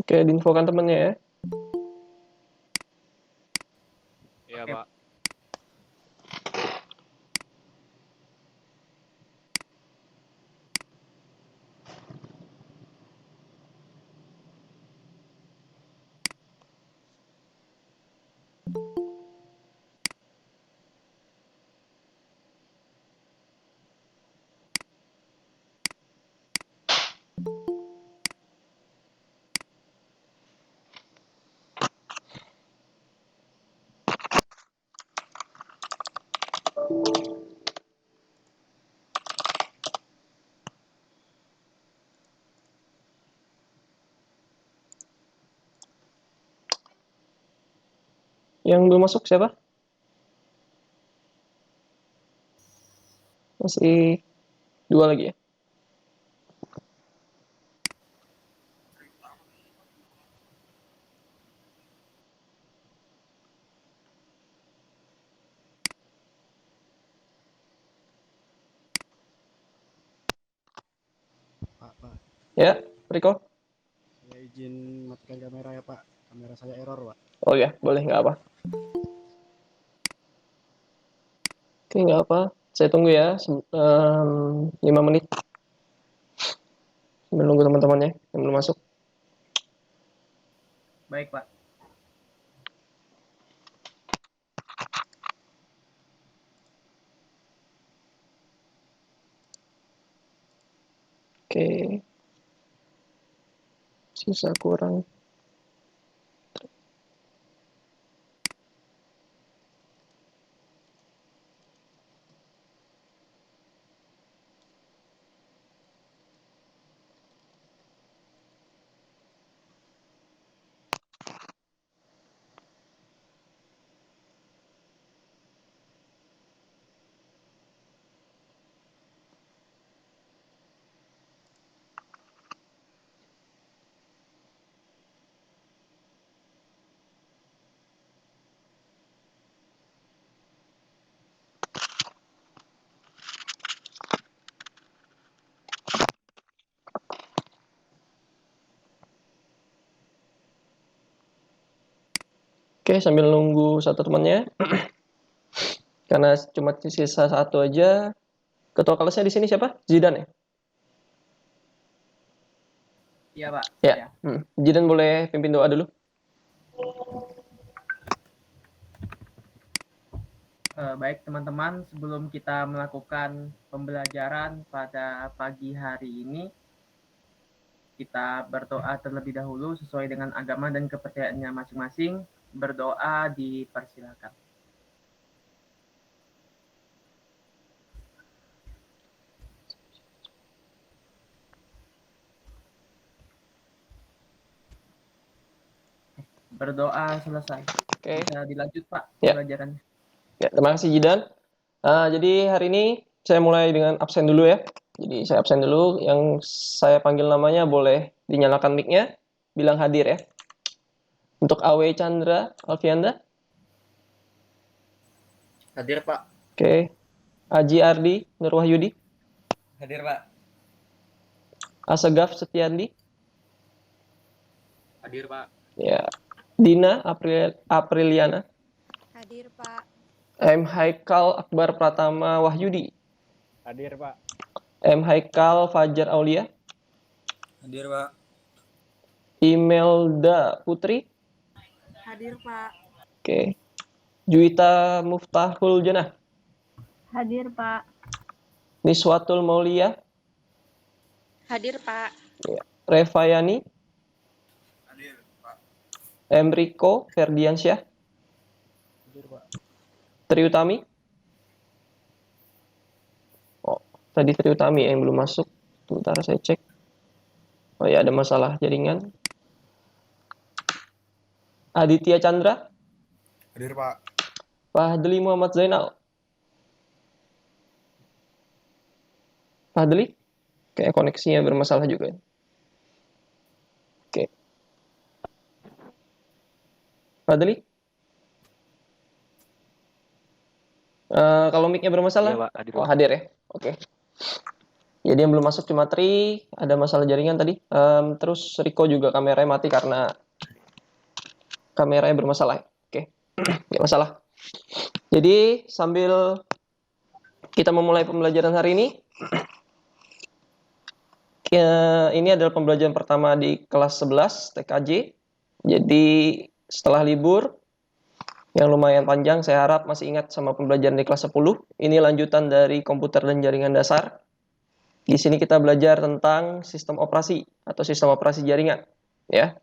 Oke, diinfokan temennya ya. Iya, Pak. Yang belum masuk siapa? Masih 2 lagi ya. Pak, Ya, Riko. saya izin matikan kamera ya Pak. Kamera saya error Pak. Oh ya, boleh, nggak apa. Oke, nggak apa. Saya tunggu ya, 5 menit. Sambil nunggu teman-temannya yang belum masuk. Baik, Pak. Oke. Sisa kurang. Oke, sambil nunggu satu temannya. Karena cuma sisa 1 aja. Ketua kelasnya di sini siapa? Zidan ya? Iya, Pak. Ya. Saya. Zidan boleh pimpin doa dulu. Baik, teman-teman, sebelum kita melakukan pembelajaran pada pagi hari ini, kita berdoa terlebih dahulu sesuai dengan agama dan kepercayaannya masing-masing. Berdoa dipersilakan. Berdoa selesai. Oke. Bisa dilanjut, Pak, Ya. pembelajarannya. Ya, terima kasih Zidan. Jadi hari ini saya mulai dengan absen dulu ya. Jadi saya absen dulu. Yang saya panggil namanya boleh dinyalakan mic-nya. Bilang hadir ya. Untuk Awe Chandra Alfianda. Hadir, Pak. Oke. Aji Ardi Nur Wahyudi. Hadir, Pak. Asegaf Setiandi. Hadir, Pak. Ya. Dina Apriliana. Hadir, Pak. M. Haikal Akbar Pratama Wahyudi. Hadir, Pak. M. Haikal Fajar Aulia. Hadir, Pak. Imelda Putri. Hadir, Pak. Oke. Juwita Muftahul Janah. Hadir, Pak. Niswatul Maulia. Hadir, Pak. Revayani. Hadir, Pak. Emriko Ferdiansyah. Hadir, Pak. Triutami. Oh, tadi Triutami yang belum masuk. Sebentar saya cek. Oh ya, ada masalah jaringan. Aditya Chandra. Hadir, Pak. Fadli Muhammad Zainal. Fadli? Kayak koneksinya bermasalah juga. Oke. Fadli? Kalau mic-nya bermasalah? Iya, Pak. Hadir, Oh, Pak. hadir ya. Oke. Jadi yang belum masuk cuma Tri, ada masalah jaringan tadi. Terus Riko juga kameranya mati karena kameranya bermasalah. Oke, nggak masalah. Jadi sambil kita memulai pembelajaran hari ini, ini adalah pembelajaran pertama di kelas 11 TKJ. Jadi setelah libur yang lumayan panjang, saya harap masih ingat sama pembelajaran di kelas 10. Ini lanjutan dari komputer dan jaringan dasar. Di sini kita belajar tentang sistem operasi atau sistem operasi jaringan, ya.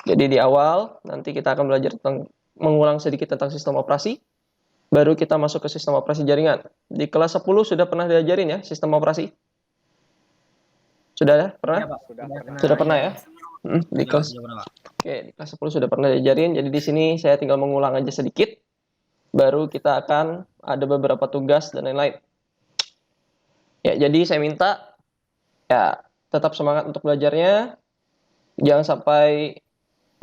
Jadi di awal nanti kita akan belajar tentang mengulang sedikit tentang sistem operasi, baru kita masuk ke sistem operasi jaringan. Di kelas 10 sudah pernah diajarin ya sistem operasi? Sudah ya? Pernah? Iya, Pak. Sudah pernah ya? Di kelas Oke, di kelas 10 sudah pernah diajarin. Jadi di sini saya tinggal mengulang aja sedikit. Baru kita akan ada beberapa tugas dan lain-lain. Ya, jadi saya minta ya tetap semangat untuk belajarnya. Jangan sampai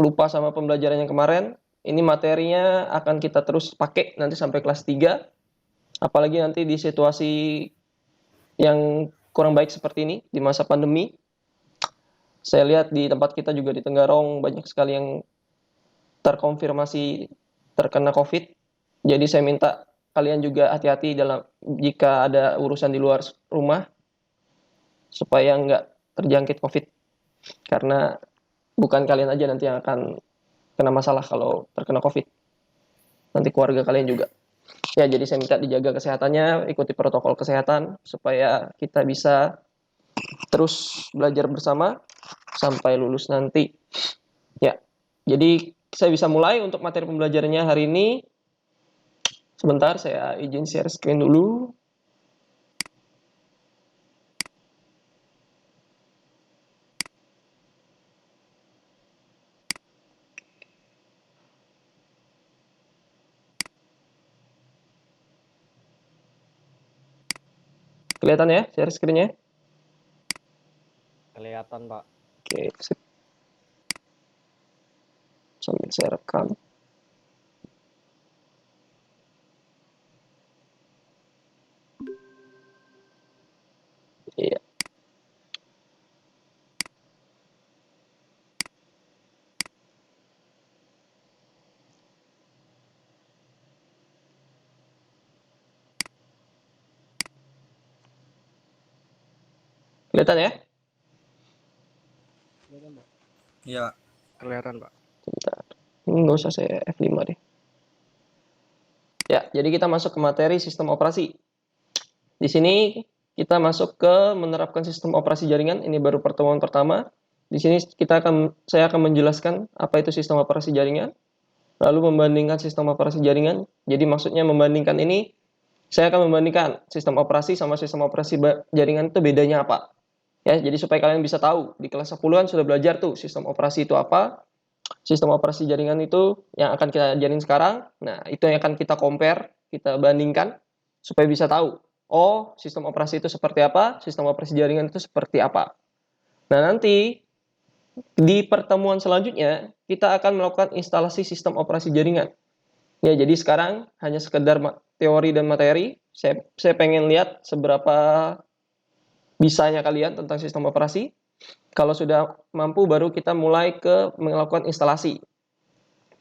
lupa sama pembelajaran yang kemarin. Ini materinya akan kita terus pakai nanti sampai kelas 3. Apalagi nanti di situasi yang kurang baik seperti ini di masa pandemi. Saya lihat di tempat kita juga di Tenggarong banyak sekali yang terkonfirmasi terkena COVID. Jadi saya minta kalian juga hati-hati dalam jika ada urusan di luar rumah supaya nggak terjangkit COVID. Karena bukan kalian aja nanti yang akan kena masalah kalau terkena COVID. Nanti keluarga kalian juga. Ya, jadi saya minta dijaga kesehatannya, ikuti protokol kesehatan supaya kita bisa terus belajar bersama sampai lulus nanti. Ya, jadi saya bisa mulai untuk materi pembelajarannya hari ini. Sebentar, saya izin share screen dulu. Kelihatan ya share screen-nya? Kelihatan, Pak. Oke, sip. Sambil saya rekam. Iya. Kelihatan ya? Kelihatan, Pak. Iya, Pak. Kelihatan, Pak. Sebentar. Ini nggak usah saya F5 deh. Ya, jadi kita masuk ke materi sistem operasi. Di sini kita masuk ke menerapkan sistem operasi jaringan. Ini baru pertemuan pertama. Di sini saya akan menjelaskan apa itu sistem operasi jaringan, lalu membandingkan sistem operasi jaringan. Jadi maksudnya membandingkan ini, saya akan membandingkan sistem operasi sama sistem operasi jaringan itu bedanya apa. Ya, jadi supaya kalian bisa tahu, di kelas 10-an sudah belajar tuh sistem operasi itu apa, sistem operasi jaringan itu yang akan kita ajarin sekarang. Nah, itu yang akan kita compare, kita bandingkan supaya bisa tahu, oh, sistem operasi itu seperti apa, sistem operasi jaringan itu seperti apa. Nah, nanti di pertemuan selanjutnya kita akan melakukan instalasi sistem operasi jaringan. Ya, jadi sekarang hanya sekedar teori dan materi. Saya pengen lihat seberapa bisanya kalian tentang sistem operasi. Kalau sudah mampu, baru kita mulai ke melakukan instalasi.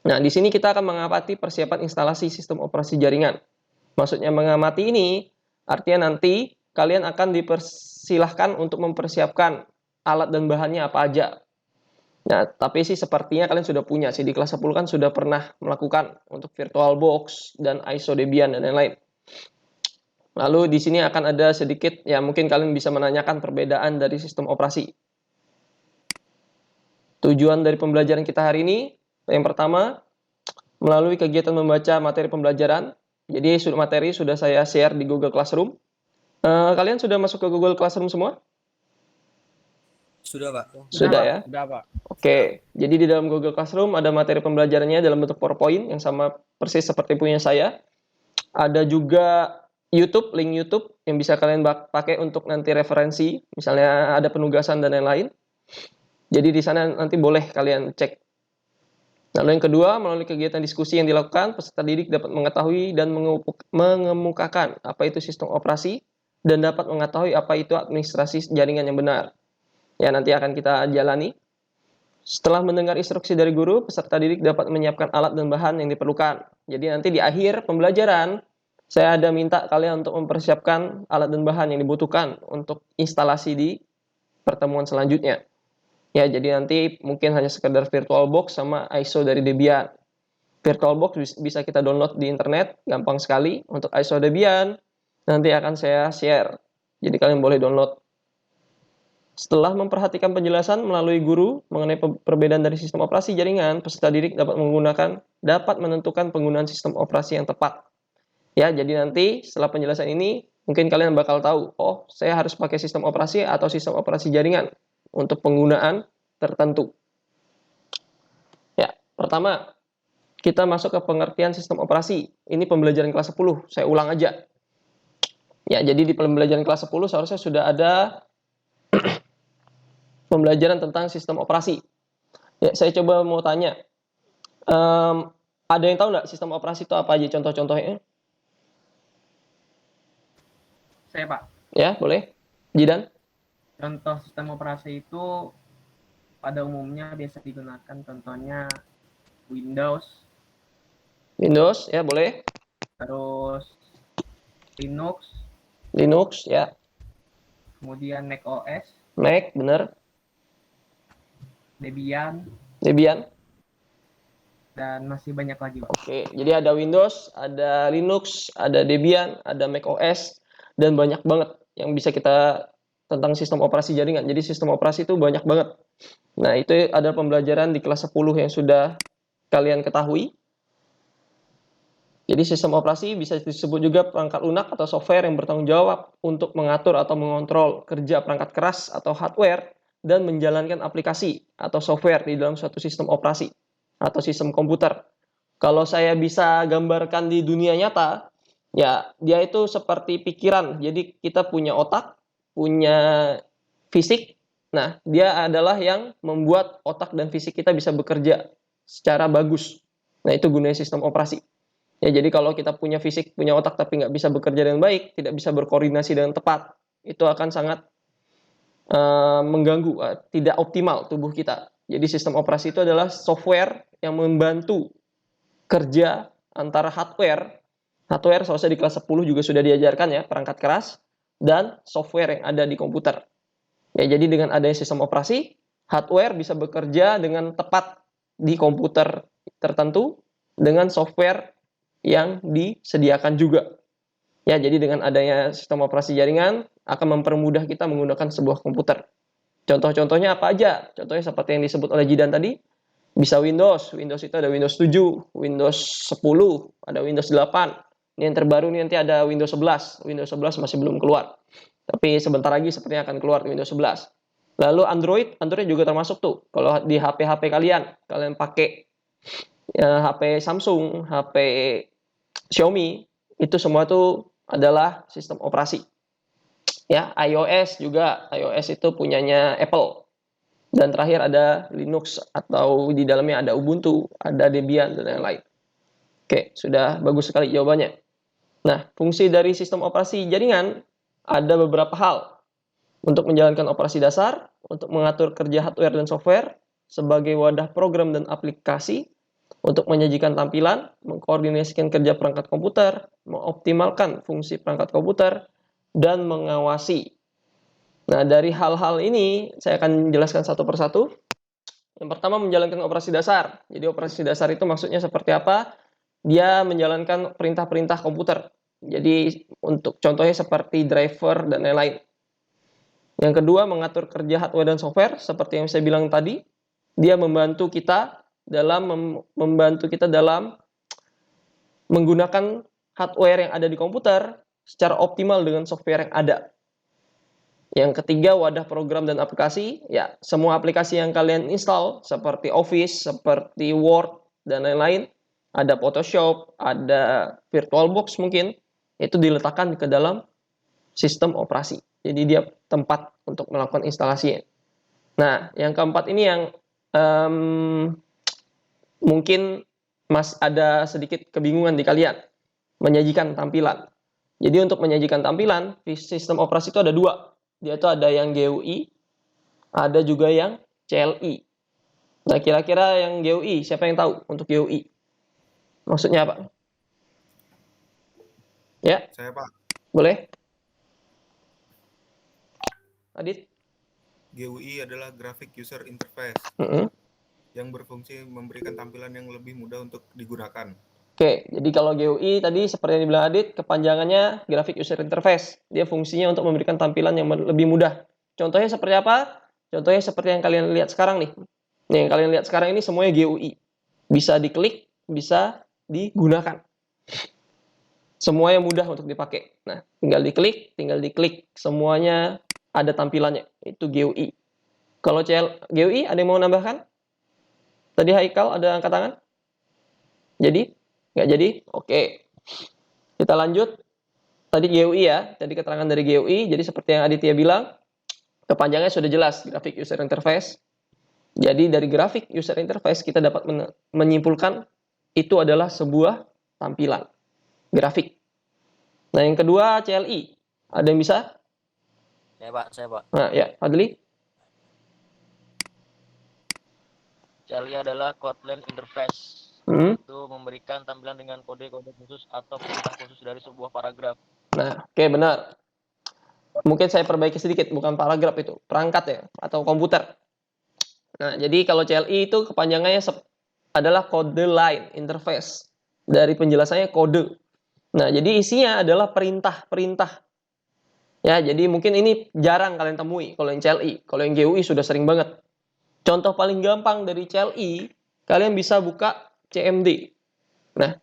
Nah, di sini kita akan mengamati persiapan instalasi sistem operasi jaringan. Maksudnya mengamati ini, artinya nanti kalian akan dipersilahkan untuk mempersiapkan alat dan bahannya apa aja. Nah, tapi sih sepertinya kalian sudah punya sih. Di kelas 10 kan sudah pernah melakukan untuk VirtualBox dan ISO Debian dan lain-lain. Lalu di sini akan ada sedikit, ya mungkin kalian bisa menanyakan perbedaan dari sistem operasi. Tujuan dari pembelajaran kita hari ini, yang pertama, melalui kegiatan membaca materi pembelajaran. Jadi materi sudah saya share di Google Classroom. Kalian sudah masuk ke Google Classroom semua? Sudah, Pak. Sudah ya? Udah, Pak. Oke, jadi di dalam Google Classroom ada materi pembelajarannya dalam bentuk PowerPoint yang sama persis seperti punya saya. Ada juga YouTube, link YouTube yang bisa kalian pakai untuk nanti referensi, misalnya ada penugasan dan lain-lain. Jadi di sana nanti boleh kalian cek. Lalu yang kedua, melalui kegiatan diskusi yang dilakukan, peserta didik dapat mengetahui dan mengemukakan apa itu sistem operasi dan dapat mengetahui apa itu administrasi jaringan yang benar. Ya, nanti akan kita jalani. Setelah mendengar instruksi dari guru, peserta didik dapat menyiapkan alat dan bahan yang diperlukan. Jadi nanti di akhir pembelajaran, saya ada minta kalian untuk mempersiapkan alat dan bahan yang dibutuhkan untuk instalasi di pertemuan selanjutnya. Ya, jadi nanti mungkin hanya sekedar VirtualBox sama ISO dari Debian. VirtualBox bisa kita download di internet, gampang sekali. Untuk ISO Debian, nanti akan saya share. Jadi kalian boleh download. Setelah memperhatikan penjelasan melalui guru mengenai perbedaan dari sistem operasi jaringan, peserta didik dapat menentukan penggunaan sistem operasi yang tepat. Ya, jadi nanti setelah penjelasan ini, mungkin kalian bakal tahu, oh, saya harus pakai sistem operasi atau sistem operasi jaringan untuk penggunaan tertentu. Ya, pertama, kita masuk ke pengertian sistem operasi. Ini pembelajaran kelas 10, saya ulang aja. Ya, jadi di pembelajaran kelas 10 seharusnya sudah ada pembelajaran tentang sistem operasi. Ya, saya coba mau tanya, ada yang tahu nggak sistem operasi itu apa aja contoh-contohnya? Saya, Pak. Ya, boleh. Jidan? Contoh sistem operasi itu pada umumnya biasa digunakan contohnya Windows, Windows, ya boleh. terus Linux, ya. kemudian Mac OS, Mac, bener. Debian, dan masih banyak lagi, Pak. Oke, jadi ada Windows, ada Linux, ada Debian, ada Mac OS, dan banyak banget yang bisa kita tentang sistem operasi jaringan. Jadi sistem operasi itu banyak banget. Nah, itu ada pembelajaran di kelas 10 yang sudah kalian ketahui. Jadi sistem operasi bisa disebut juga perangkat lunak atau software yang bertanggung jawab untuk mengatur atau mengontrol kerja perangkat keras atau hardware dan menjalankan aplikasi atau software di dalam suatu sistem operasi atau sistem komputer. Kalau saya bisa gambarkan di dunia nyata, ya dia itu seperti pikiran. Jadi kita punya otak, punya fisik. Nah, dia adalah yang membuat otak dan fisik kita bisa bekerja secara bagus. Nah, itu gunanya sistem operasi. Ya, jadi kalau kita punya fisik, punya otak, tapi nggak bisa bekerja dengan baik, tidak bisa berkoordinasi dengan tepat, itu akan sangat mengganggu, tidak optimal tubuh kita. Jadi sistem operasi itu adalah software yang membantu kerja antara hardware seharusnya di kelas 10 juga sudah diajarkan ya, perangkat keras, dan software yang ada di komputer. Ya, jadi dengan adanya sistem operasi, hardware bisa bekerja dengan tepat di komputer tertentu dengan software yang disediakan juga. Ya, jadi dengan adanya sistem operasi jaringan akan mempermudah kita menggunakan sebuah komputer. Contoh-contohnya apa aja? Contohnya seperti yang disebut oleh Jidan tadi, bisa Windows. Windows itu ada Windows 7, Windows 10, ada Windows 8. Ini yang terbaru nih nanti ada Windows 11. Windows 11 masih belum keluar. Tapi sebentar lagi sepertinya akan keluar Windows 11. Lalu Android juga termasuk tuh. Kalau di HP kalian pakai HP Samsung, HP Xiaomi, itu semua tuh adalah sistem operasi. Ya, iOS itu punyanya Apple. Dan terakhir ada Linux atau di dalamnya ada Ubuntu, ada Debian dan lain-lain. Oke, sudah bagus sekali jawabannya. Nah, fungsi dari sistem operasi jaringan ada beberapa hal. Untuk menjalankan operasi dasar, untuk mengatur kerja hardware dan software, sebagai wadah program dan aplikasi, untuk menyajikan tampilan, mengkoordinasikan kerja perangkat komputer, mengoptimalkan fungsi perangkat komputer, dan mengawasi. Nah, dari hal-hal ini, saya akan jelaskan satu persatu. Yang pertama, menjalankan operasi dasar. Jadi, operasi dasar itu maksudnya seperti apa? Dia menjalankan perintah-perintah komputer. Jadi, untuk contohnya seperti driver dan lain-lain. Yang kedua, mengatur kerja hardware dan software. Seperti yang saya bilang tadi, dia membantu kita dalam menggunakan hardware yang ada di komputer secara optimal dengan software yang ada. Yang ketiga, wadah program dan aplikasi. Ya, semua aplikasi yang kalian install seperti Office, seperti Word, dan lain-lain. Ada Photoshop, ada VirtualBox mungkin. Itu diletakkan ke dalam sistem operasi. Jadi dia tempat untuk melakukan instalasinya. Nah, yang keempat ini yang mungkin ada sedikit kebingungan di kalian. Menyajikan tampilan. Jadi untuk menyajikan tampilan, di sistem operasi itu ada dua. Dia itu ada yang GUI, ada juga yang CLI. Nah, kira-kira yang GUI, siapa yang tahu untuk GUI? Maksudnya apa? Ya, Saya, Pak. boleh? Adit? GUI adalah Graphic User Interface yang berfungsi memberikan tampilan yang lebih mudah untuk digunakan. Oke, jadi kalau GUI tadi seperti yang dibilang Adit, kepanjangannya Graphic User Interface. Dia fungsinya untuk memberikan tampilan yang lebih mudah. Contohnya seperti apa? Contohnya seperti yang kalian lihat sekarang nih. Nih, yang kalian lihat sekarang ini semuanya GUI. Bisa diklik, bisa digunakan. Semuanya mudah untuk dipakai. Nah, tinggal diklik, semuanya ada tampilannya. Itu GUI. Kalau GUI, ada yang mau nambahkan? Tadi Haikal ada angkat tangan? Jadi? Nggak jadi? Oke. Kita lanjut. Tadi GUI ya. Tadi keterangan dari GUI. Jadi seperti yang Aditya bilang, kepanjangannya sudah jelas. Graphic User Interface. Jadi dari Graphic User Interface kita dapat menyimpulkan itu adalah sebuah tampilan grafik. Nah, yang kedua CLI. Ada yang bisa? Saya Pak. Nah, ya, Fadli. CLI adalah Kotlin Interface. Itu memberikan tampilan dengan kode-kode khusus atau perintah khusus dari sebuah paragraf. Nah, oke, benar. Mungkin saya perbaiki sedikit, bukan paragraf itu, perangkat ya, atau komputer. Nah, jadi kalau CLI itu kepanjangannya adalah Code Line Interface. Dari penjelasannya kode. Nah, jadi isinya adalah perintah-perintah. Ya, jadi mungkin ini jarang kalian temui kalau yang CLI. Kalau yang GUI sudah sering banget. Contoh paling gampang dari CLI, kalian bisa buka CMD. Nah,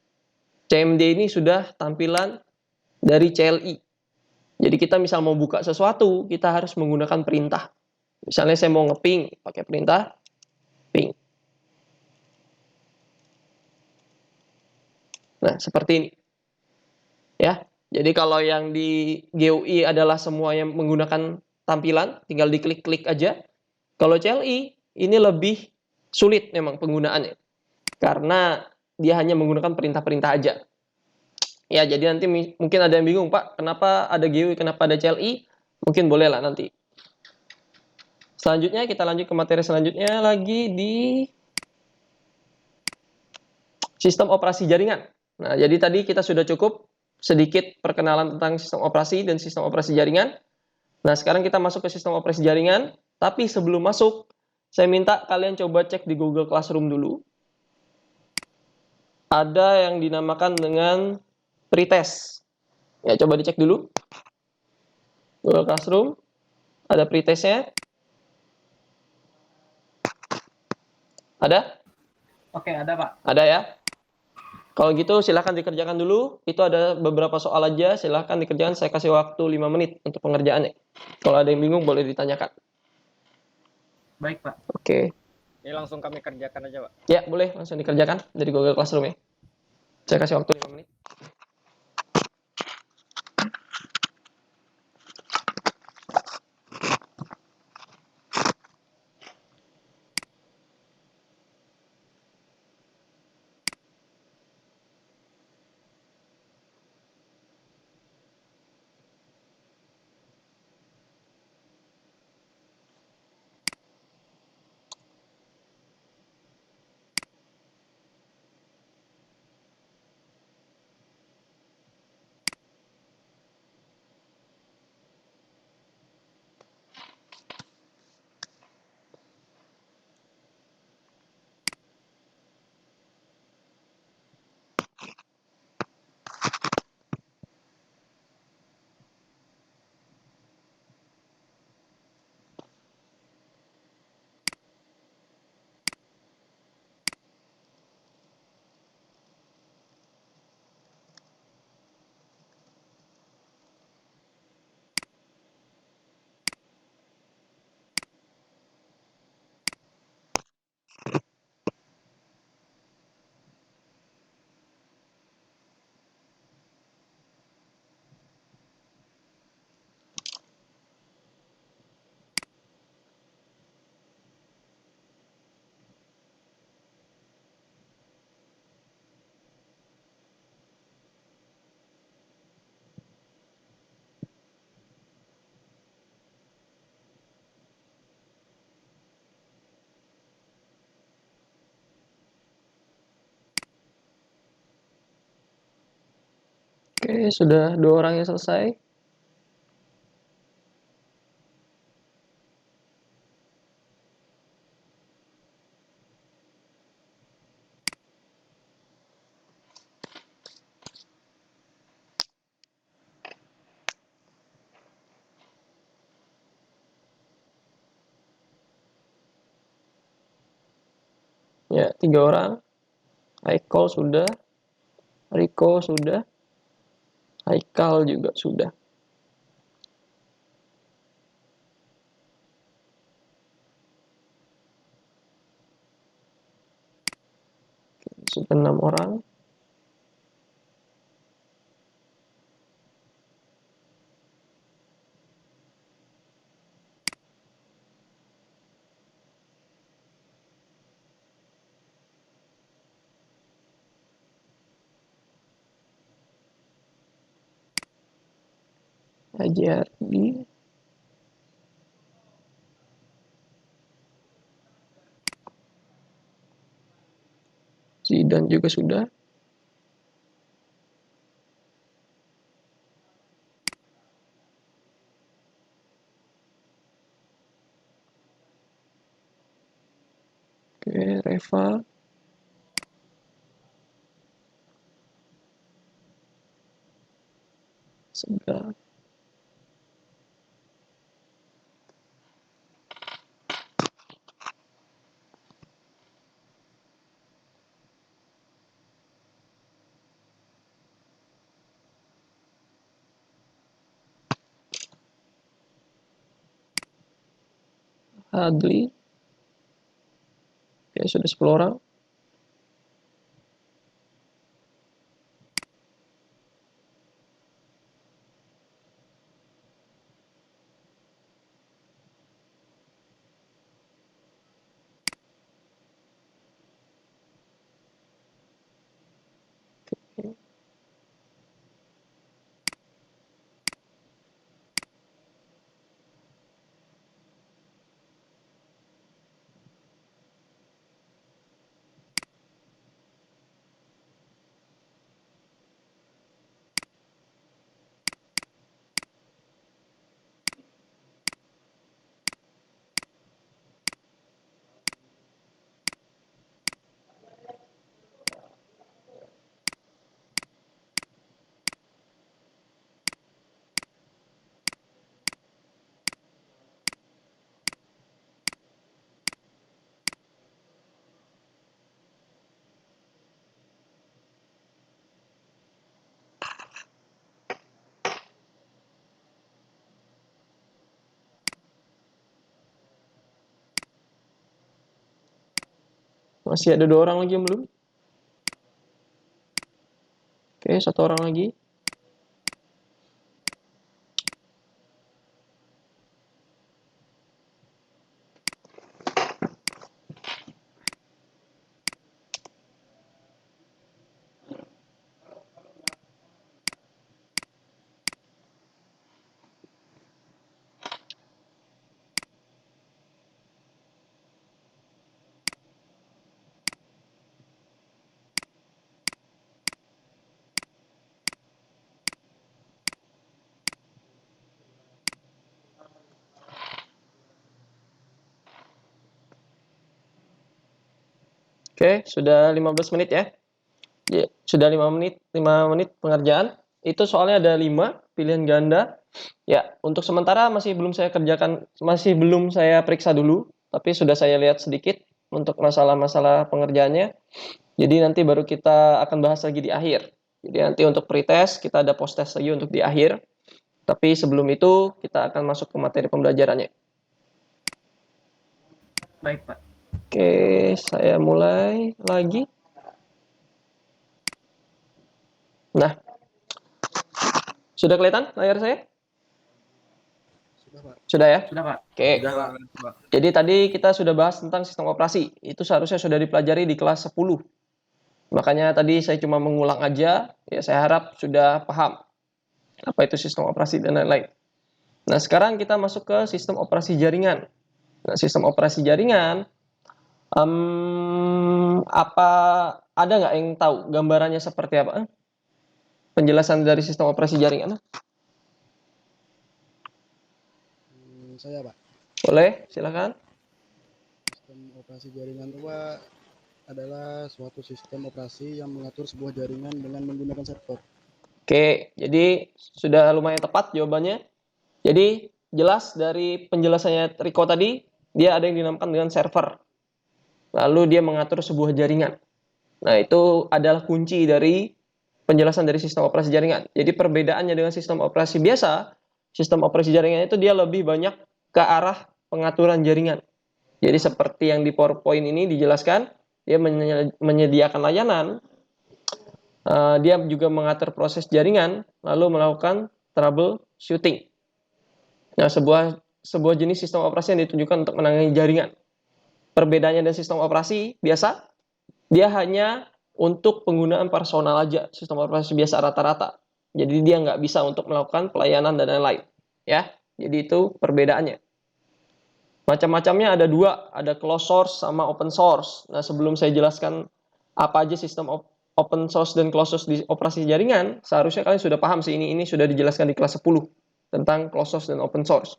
CMD ini sudah tampilan dari CLI. Jadi kita misal mau buka sesuatu, kita harus menggunakan perintah. Misalnya saya mau ngeping, pakai perintah ping. Nah, seperti ini. Ya, jadi kalau yang di GUI adalah semua yang menggunakan tampilan, tinggal diklik-klik aja. Kalau CLI, ini lebih sulit memang penggunaannya. Karena dia hanya menggunakan perintah-perintah aja. Ya, jadi nanti mungkin ada yang bingung, Pak, kenapa ada GUI, kenapa ada CLI? Mungkin boleh lah nanti. Selanjutnya, kita lanjut ke materi selanjutnya lagi di sistem operasi jaringan. Nah, jadi tadi kita sudah cukup sedikit perkenalan tentang sistem operasi dan sistem operasi jaringan. Nah, sekarang kita masuk ke sistem operasi jaringan. Tapi sebelum masuk, saya minta kalian coba cek di Google Classroom dulu. Ada yang dinamakan dengan pretest. Ya, coba dicek dulu. Google Classroom. Ada pretestnya. Ada? Oke, ada Pak. Ada ya? Kalau gitu silahkan dikerjakan dulu. Itu ada beberapa soal aja. Silahkan dikerjakan. Saya kasih waktu 5 menit untuk pengerjaannya. Kalau ada yang bingung boleh ditanyakan. Baik, Pak. Oke. Ini langsung kami kerjakan aja, Pak. Ya, boleh langsung dikerjakan dari Google Classroom ya. Saya kasih waktu 5 menit. Oke, sudah 2 orang yang selesai. Ya, 3 orang. Haikal sudah, Riko sudah, Haikal juga sudah. Sudah 6 orang. Haji Ardi. Zidan juga sudah. Oke, Reva. Segar. Adli. Oke, sudah 10 orang. Masih ada 2 orang lagi yang belum. Oke, 1 orang lagi. Oke, sudah 15 menit ya. Ya, sudah 5 menit pengerjaan. Itu soalnya ada 5 pilihan ganda. Ya, untuk sementara masih belum saya kerjakan, masih belum saya periksa dulu, tapi sudah saya lihat sedikit untuk masalah-masalah pengerjaannya. Jadi nanti baru kita akan bahas lagi di akhir. Jadi nanti untuk pretest kita ada post test lagi untuk di akhir. Tapi sebelum itu kita akan masuk ke materi pembelajarannya. Baik, Pak. Oke, saya mulai lagi. Nah, sudah kelihatan layar saya? Sudah, Pak. Sudah ya? Sudah, Pak. Oke. Jadi tadi kita sudah bahas tentang sistem operasi. Itu seharusnya sudah dipelajari di kelas 10. Makanya tadi saya cuma mengulang aja. Ya, saya harap sudah paham apa itu sistem operasi dan lain-lain. Nah, sekarang kita masuk ke sistem operasi jaringan. Nah, sistem operasi jaringan, ada nggak yang tahu gambarannya seperti apa? penjelasan dari sistem operasi jaringan? Saya, Pak. Boleh, silakan. Sistem operasi jaringan itu, Pak, adalah suatu sistem operasi yang mengatur sebuah jaringan dengan menggunakan server. Oke, jadi sudah lumayan tepat jawabannya. Jadi jelas dari penjelasannya Riko tadi, dia ada yang dinamakan dengan server. Lalu dia mengatur sebuah jaringan. Nah, itu adalah kunci dari penjelasan dari sistem operasi jaringan. Jadi perbedaannya dengan sistem operasi biasa, sistem operasi jaringan itu dia lebih banyak ke arah pengaturan jaringan. Jadi seperti yang di PowerPoint ini dijelaskan, dia menyediakan layanan, dia juga mengatur proses jaringan, lalu melakukan troubleshooting. Nah, sebuah jenis sistem operasi yang ditunjukkan untuk menangani jaringan. Perbedaannya dengan sistem operasi biasa, dia hanya untuk penggunaan personal aja, sistem operasi biasa rata-rata. Jadi dia nggak bisa untuk melakukan pelayanan dan lain-lain. Ya, jadi itu perbedaannya. Macam-macamnya ada dua, ada closed source sama open source. Nah, sebelum saya jelaskan apa aja sistem open source dan closed source di operasi jaringan, seharusnya kalian sudah paham sih, ini sudah dijelaskan di kelas 10 tentang closed source dan open source.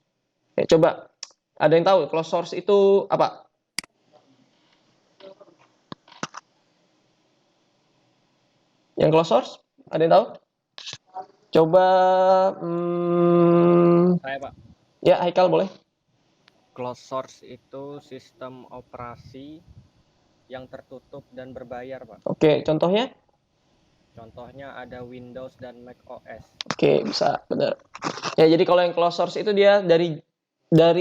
Ya, coba, ada yang tahu closed source itu apa? Yang closed source? Ada yang tahu? Coba, Saya, Pak. ya, Haikal boleh. Closed source itu sistem operasi yang tertutup dan berbayar, Pak. Oke, contohnya? Contohnya ada Windows dan Mac OS. Oke, bisa, benar. Ya, jadi kalau yang closed source itu dia dari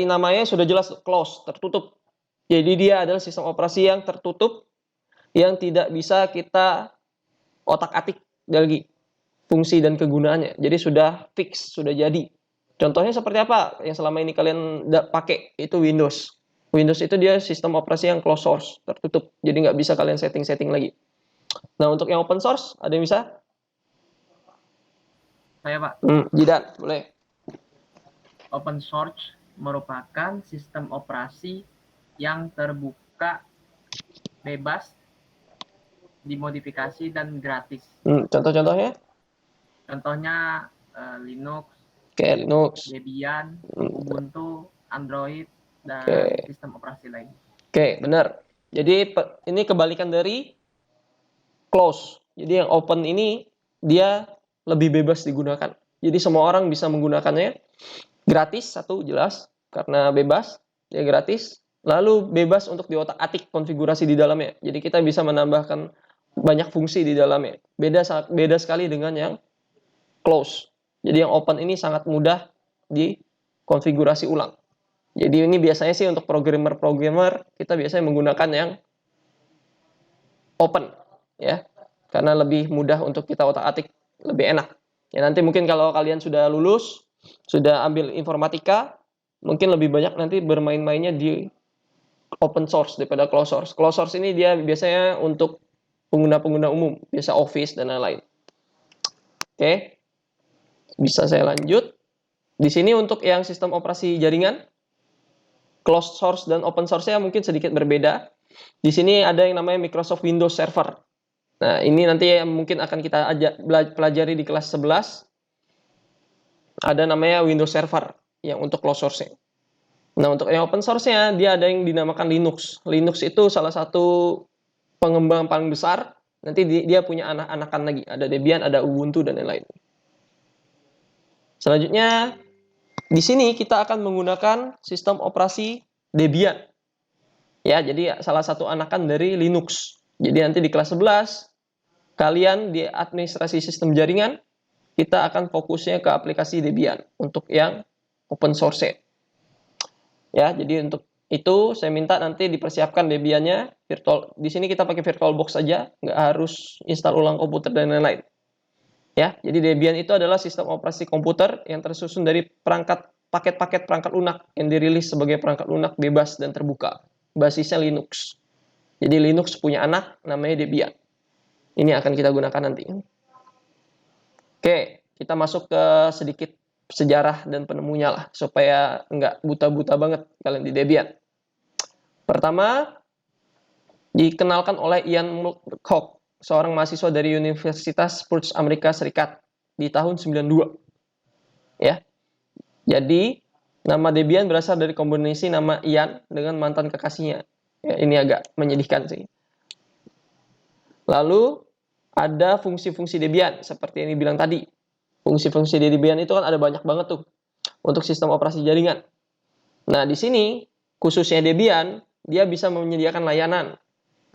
namanya sudah jelas close, tertutup. Jadi dia adalah sistem operasi yang tertutup, yang tidak bisa kita otak-atik lagi fungsi dan kegunaannya. Jadi sudah fix, sudah jadi. Contohnya seperti apa yang selama ini kalian pakai? Itu Windows. Windows itu dia sistem operasi yang closed source, tertutup. Jadi nggak bisa kalian setting-setting lagi. Nah, untuk yang open source, ada yang bisa? Saya, Pak. Jidan, boleh. Open source merupakan sistem operasi yang terbuka, bebas, dimodifikasi, dan gratis. Contoh-contohnya? Contohnya Linux, Linux, Debian, Ubuntu, Android, dan sistem operasi lain. Oke, benar. Jadi ini kebalikan dari close. Jadi yang open ini dia lebih bebas digunakan. Jadi semua orang bisa menggunakannya. Gratis, satu jelas, karena bebas, dia gratis. Lalu bebas untuk diotak-atik konfigurasi di dalamnya. Jadi kita bisa menambahkan banyak fungsi di dalamnya. Beda sekali dengan yang close. Jadi yang open ini sangat mudah dikonfigurasi ulang. Jadi ini biasanya sih untuk programmer kita biasanya menggunakan yang open, ya, karena lebih mudah untuk kita otak-atik, lebih enak. Ya, nanti mungkin kalau kalian sudah lulus, sudah ambil informatika, mungkin lebih banyak nanti bermain-mainnya di open source daripada closed source. Closed source ini dia biasanya untuk pengguna-pengguna umum, biasa Office dan lain-lain. Oke. Bisa saya lanjut. Di sini untuk yang sistem operasi jaringan, closed source dan open source-nya mungkin sedikit berbeda. Di sini ada yang namanya Microsoft Windows Server. Nah, ini nanti mungkin akan kita pelajari di kelas 11. Ada namanya Windows Server yang untuk closed source-nya. Nah, untuk yang open source-nya, dia ada yang dinamakan Linux. Linux itu salah satu pengembang paling besar. Nanti dia punya anak-anakan lagi. Ada Debian, ada Ubuntu, dan lain-lain. Selanjutnya, di sini kita akan menggunakan sistem operasi Debian. Ya, jadi salah satu anakan dari Linux. Jadi nanti di kelas 11, kalian di administrasi sistem jaringan, kita akan fokusnya ke aplikasi Debian untuk yang open source. Ya, jadi untuk itu saya minta nanti dipersiapkan Debiannya virtual. Di sini kita pakai VirtualBox saja, nggak harus install ulang komputer dan lain-lain. Ya, jadi Debian itu adalah sistem operasi komputer yang tersusun dari paket-paket perangkat lunak yang dirilis sebagai perangkat lunak bebas dan terbuka. Basisnya Linux. Jadi Linux punya anak namanya Debian. Ini akan kita gunakan nanti. Oke, kita masuk ke sedikit sejarah dan penemunya lah, supaya nggak buta-buta banget kalian di Debian. Pertama, dikenalkan oleh Ian Mulcock, seorang mahasiswa dari Universitas Spurs Amerika Serikat di tahun 92. Ya. Jadi nama Debian berasal dari kombinasi nama Ian dengan mantan kekasihnya. Ya, ini agak menyedihkan sih. Lalu ada fungsi-fungsi Debian seperti yang dibilang tadi. Fungsi-fungsi Debian itu kan ada banyak banget tuh untuk sistem operasi jaringan. Nah, di sini khususnya Debian, dia bisa menyediakan layanan.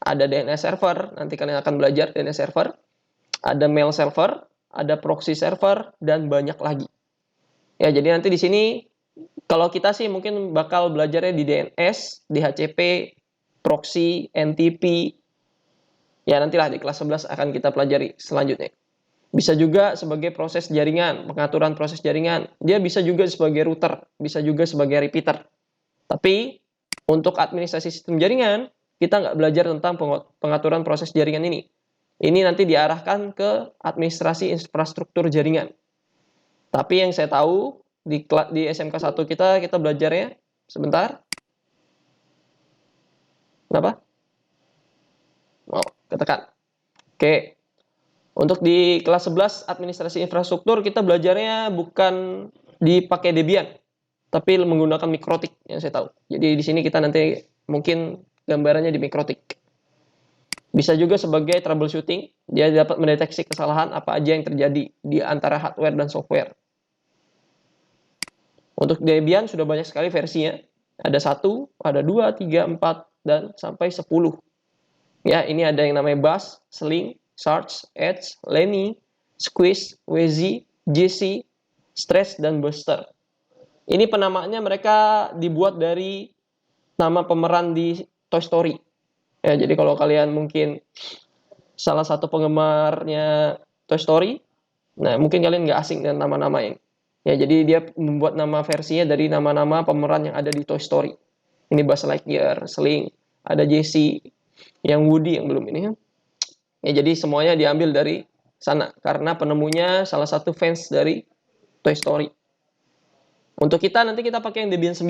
Ada DNS server, nanti kalian akan belajar DNS server. Ada mail server, ada proxy server, dan banyak lagi. Ya, jadi nanti di sini kalau kita sih mungkin bakal belajarnya di DNS, DHCP, proxy, NTP. Ya, nantilah di kelas 11 akan kita pelajari selanjutnya. Bisa juga sebagai proses jaringan, pengaturan proses jaringan. Dia bisa juga sebagai router, bisa juga sebagai repeater. Tapi untuk administrasi sistem jaringan, kita nggak belajar tentang pengaturan proses jaringan ini. Ini nanti diarahkan ke administrasi infrastruktur jaringan. Tapi yang saya tahu di SMK 1 kita belajarnya sebentar. Kenapa? Oh, ketekan. Oke. Untuk di kelas 11 administrasi infrastruktur kita belajarnya bukan dipakai Debian, tapi menggunakan Mikrotik yang saya tahu. Jadi di sini kita nanti mungkin gambarannya di Mikrotik. Bisa juga sebagai troubleshooting, dia dapat mendeteksi kesalahan apa aja yang terjadi di antara hardware dan software. Untuk Debian sudah banyak sekali versinya. Ada 1, ada 2, 3, 4, dan sampai 10. Ya, ini ada yang namanya Bash, Sling, Sarge, Edge, Lenny, Squeeze, Wheezy, JC, Stress, dan Buster. Ini penamaannya mereka dibuat dari nama pemeran di Toy Story. Ya, jadi kalau kalian mungkin salah satu penggemarnya Toy Story, nah mungkin kalian nggak asing dengan nama-nama yang. Ya, jadi dia membuat nama versinya dari nama-nama pemeran yang ada di Toy Story. Ini Buzz Lightyear, Sling, ada Jessie, yang Woody yang belum ini. Ya, jadi semuanya diambil dari sana karena penemunya salah satu fans dari Toy Story. Untuk kita nanti kita pakai yang Debian 9.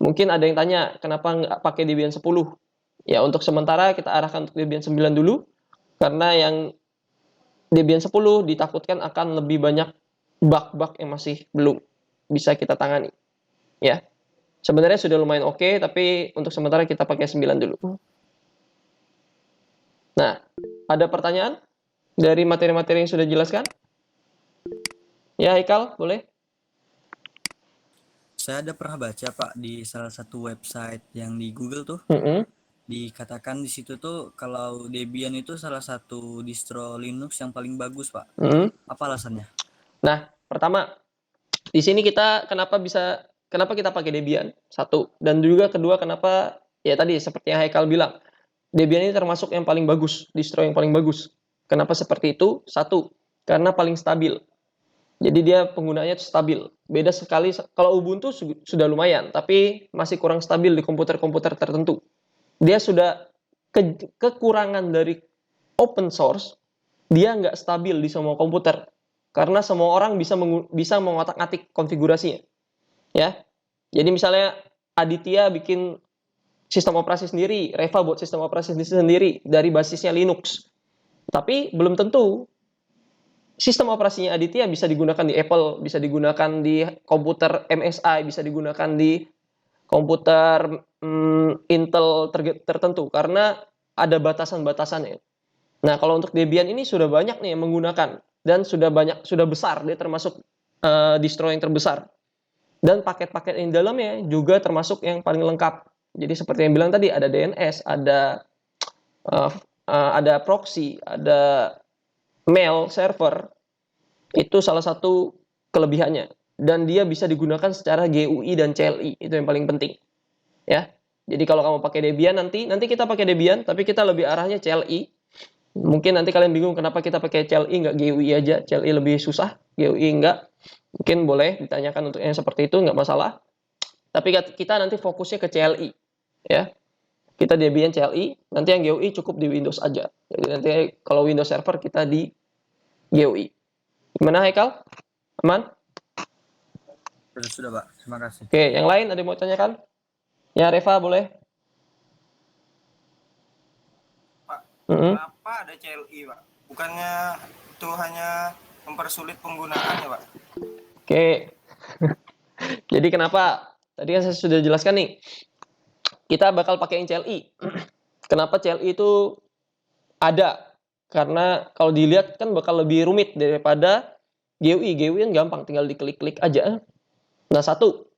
Mungkin ada yang tanya, kenapa nggak pakai Debian 10? Ya, untuk sementara kita arahkan untuk Debian 9 dulu karena yang Debian 10 ditakutkan akan lebih banyak bug-bug yang masih belum bisa kita tangani. Ya. Sebenarnya sudah lumayan oke, tapi untuk sementara kita pakai 9 dulu. Nah, ada pertanyaan dari materi-materi yang sudah dijelaskan? Ya, Haikal, boleh? Saya ada pernah baca, Pak, di salah satu website yang di Google tuh. Dikatakan di situ tuh kalau Debian itu salah satu distro Linux yang paling bagus, Pak. Apa alasannya? Nah, pertama, di sini kenapa kita pakai Debian? Satu, dan juga kedua kenapa ya tadi seperti yang Haikal bilang, Debian ini termasuk yang paling bagus, distro yang paling bagus. Kenapa seperti itu? Satu, karena paling stabil. Jadi dia penggunanya stabil. Beda sekali kalau Ubuntu sudah lumayan, tapi masih kurang stabil di komputer-komputer tertentu. Dia sudah kekurangan dari open source, dia nggak stabil di semua komputer. Karena semua orang bisa mengotak-atik konfigurasinya. Ya. Jadi misalnya Aditya bikin sistem operasi sendiri, Reva buat sistem operasi sendiri dari basisnya Linux. Tapi belum tentu sistem operasinya Aditya bisa digunakan di Apple, bisa digunakan di komputer MSI, bisa digunakan di komputer Intel tertentu karena ada batasan-batasannya. Nah, kalau untuk Debian ini sudah banyak nih yang menggunakan dan sudah besar, dia termasuk distro yang terbesar. Dan paket-paket yang di dalamnya juga termasuk yang paling lengkap. Jadi seperti yang bilang tadi, ada DNS, ada proxy, ada mail server. Itu salah satu kelebihannya. Dan dia bisa digunakan secara GUI dan CLI. Itu yang paling penting. Ya. Jadi kalau kamu pakai Debian nanti kita pakai Debian, tapi kita lebih arahnya CLI. Mungkin nanti kalian bingung kenapa kita pakai CLI nggak GUI aja. CLI lebih susah, GUI enggak. Mungkin boleh ditanyakan untuk yang seperti itu, nggak masalah. Tapi kita nanti fokusnya ke CLI. Ya. Kita Debian CLI, nanti yang GUI cukup di Windows aja. Jadi nanti kalau Windows Server kita di GUI. Gimana Haikal? Aman? Sudah, Pak. Terima kasih. Oke, yang lain ada yang mau tanyakan? Ya, Reva boleh. Pak, kenapa ada CLI, Pak? Bukannya itu hanya mempersulit penggunaannya, Pak. Oke. Jadi kenapa? Tadi kan saya sudah jelaskan nih. Kita bakal pakai yang CLI. Kenapa CLI itu ada? Karena kalau dilihat kan bakal lebih rumit daripada GUI. GUI kan gampang, tinggal diklik-klik aja. Nah, satu,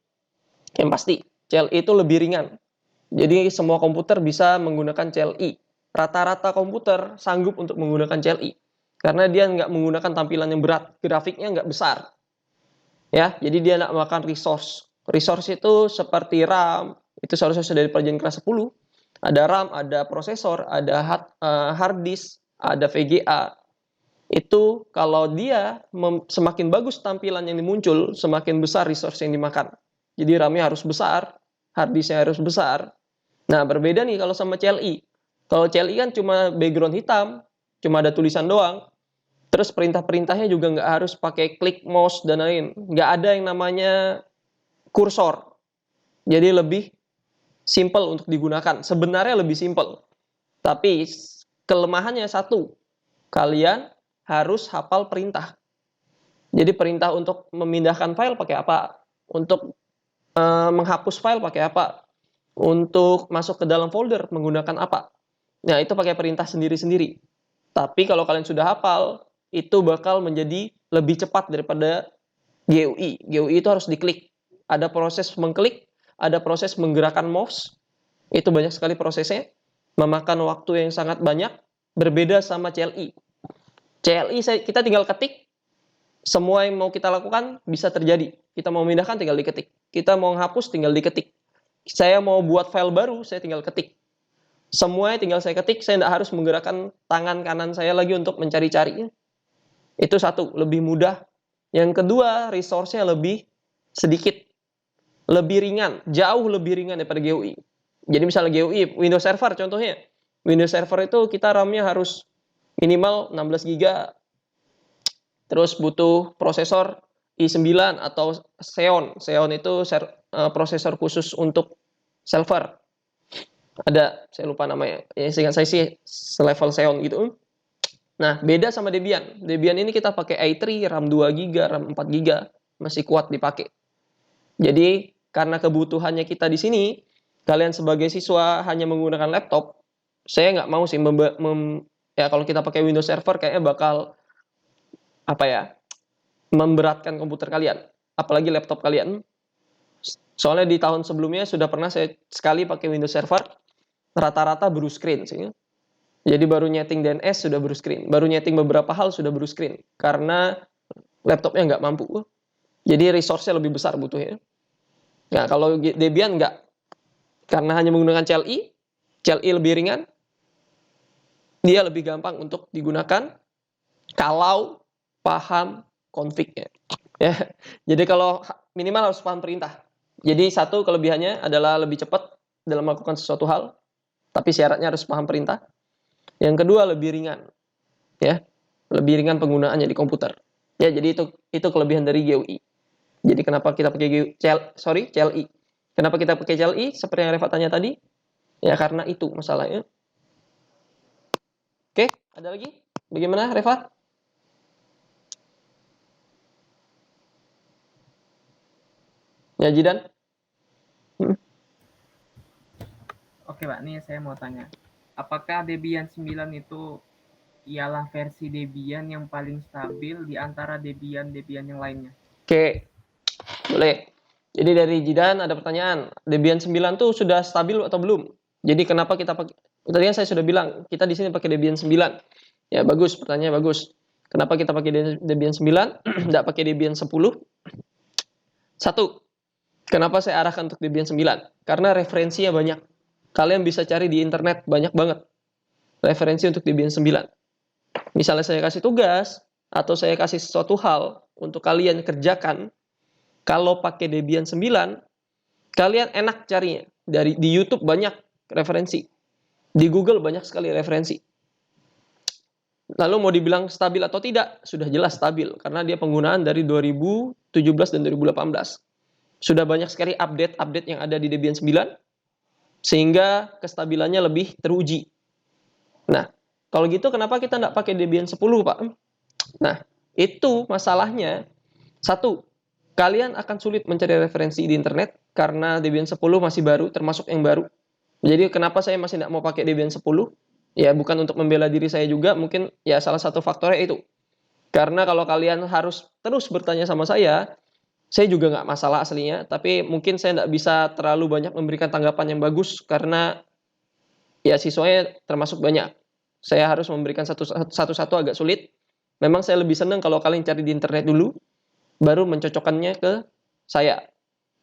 yang pasti, CLI itu lebih ringan. Jadi semua komputer bisa menggunakan CLI. Rata-rata komputer sanggup untuk menggunakan CLI. Karena dia nggak menggunakan tampilan yang berat, grafiknya nggak besar. Ya, jadi dia nggak makan resource. Resource itu seperti RAM, itu seharusnya sudah dari pelajaran kelas 10. Ada RAM, ada prosesor, ada hard disk, ada VGA. Itu kalau dia semakin bagus tampilan yang muncul, semakin besar resource yang dimakan. Jadi RAM-nya harus besar, hard disk-nya harus besar. Nah, berbeda nih kalau sama CLI. Kalau CLI kan cuma background hitam, cuma ada tulisan doang. Terus perintah-perintahnya juga nggak harus pakai klik mouse dan lain. Nggak ada yang namanya kursor. Jadi lebih simple untuk digunakan. Sebenarnya lebih simple. Tapi kelemahannya satu. Kalian harus hafal perintah. Jadi perintah untuk memindahkan file pakai apa? Untuk menghapus file pakai apa? Untuk masuk ke dalam folder menggunakan apa? Nah, itu pakai perintah sendiri-sendiri. Tapi kalau kalian sudah hafal, itu bakal menjadi lebih cepat daripada GUI. GUI itu harus diklik. Ada proses mengklik, ada proses menggerakkan mouse. Itu banyak sekali prosesnya. Memakan waktu yang sangat banyak. Berbeda sama CLI. CLI kita tinggal ketik. Semua yang mau kita lakukan bisa terjadi. Kita mau memindahkan tinggal diketik. Kita mau menghapus tinggal diketik. Saya mau buat file baru, saya tinggal ketik. Semuanya tinggal saya ketik. Saya tidak harus menggerakkan tangan kanan saya lagi untuk mencari-cari. Itu satu, lebih mudah. Yang kedua, resource-nya lebih sedikit. Lebih ringan, jauh lebih ringan daripada GUI. Jadi misalnya GUI, Windows Server contohnya. Windows Server itu kita RAM-nya harus minimal 16 GB. Terus butuh prosesor i9 atau Xeon. Xeon itu prosesor khusus untuk server. Ada, saya lupa namanya. Ya, seingat saya sih selevel Xeon gitu. Nah, beda sama Debian. Debian ini kita pakai i3, RAM 2 GB, RAM 4 GB, masih kuat dipakai. Jadi, karena kebutuhannya kita di sini, kalian sebagai siswa hanya menggunakan laptop, saya nggak mau sih ya kalau kita pakai Windows Server kayaknya bakal memberatkan komputer kalian, apalagi laptop kalian. Soalnya di tahun sebelumnya sudah pernah saya sekali pakai Windows Server, rata-rata blue screen sih. Jadi baru nyeting DNS sudah blue screen. Baru nyeting beberapa hal sudah blue screen. Karena laptopnya nggak mampu. Jadi resource-nya lebih besar butuhnya. Nah, kalau Debian nggak. Karena hanya menggunakan CLI. CLI lebih ringan. Dia lebih gampang untuk digunakan. Kalau paham config-nya. Ya. Jadi kalau minimal harus paham perintah. Jadi satu kelebihannya adalah lebih cepat dalam melakukan sesuatu hal. Tapi syaratnya harus paham perintah. Yang kedua lebih ringan, ya, lebih ringan penggunaannya di komputer. Ya, jadi itu kelebihan dari GUI. Jadi kenapa kita pakai CLI? Kenapa kita pakai CLI? Seperti yang Reva tanya tadi, ya karena itu masalahnya. Oke, ada lagi? Bagaimana, Reva? Ya, Jidan. Oke, Pak, nih saya mau tanya. Apakah Debian 9 itu ialah versi Debian yang paling stabil di antara Debian yang lainnya? Oke, boleh. Jadi dari Jidan ada pertanyaan. Debian 9 tuh sudah stabil atau belum? Jadi kenapa kita pakai? Tadi kan saya sudah bilang, kita di sini pakai Debian 9. Ya, bagus, pertanyaannya bagus. Kenapa kita pakai Debian 9? Tidak pakai Debian 10? Satu, kenapa saya arahkan untuk Debian 9? Karena referensinya banyak. Kalian bisa cari di internet banyak banget referensi untuk Debian 9. Misalnya saya kasih tugas atau saya kasih sesuatu hal untuk kalian kerjakan, kalau pakai Debian 9, kalian enak carinya. Di YouTube banyak referensi. Di Google banyak sekali referensi. Lalu mau dibilang stabil atau tidak? Sudah jelas stabil karena dia penggunaan dari 2017 dan 2018. Sudah banyak sekali update yang ada di Debian 9. Sehingga kestabilannya lebih teruji. Nah, kalau gitu kenapa kita nggak pakai Debian 10, Pak? Nah, Itu masalahnya, satu, kalian akan sulit mencari referensi di internet karena Debian 10 masih baru, termasuk yang baru. Jadi kenapa saya masih tidak mau pakai Debian 10? Ya bukan untuk membela diri saya juga, mungkin ya salah satu faktornya itu. Karena kalau kalian harus terus bertanya sama saya juga nggak masalah aslinya, tapi mungkin saya nggak bisa terlalu banyak memberikan tanggapan yang bagus karena ya siswanya termasuk banyak. Saya harus memberikan satu-satu agak sulit. Memang saya lebih senang kalau kalian cari di internet dulu, baru mencocokkannya ke saya.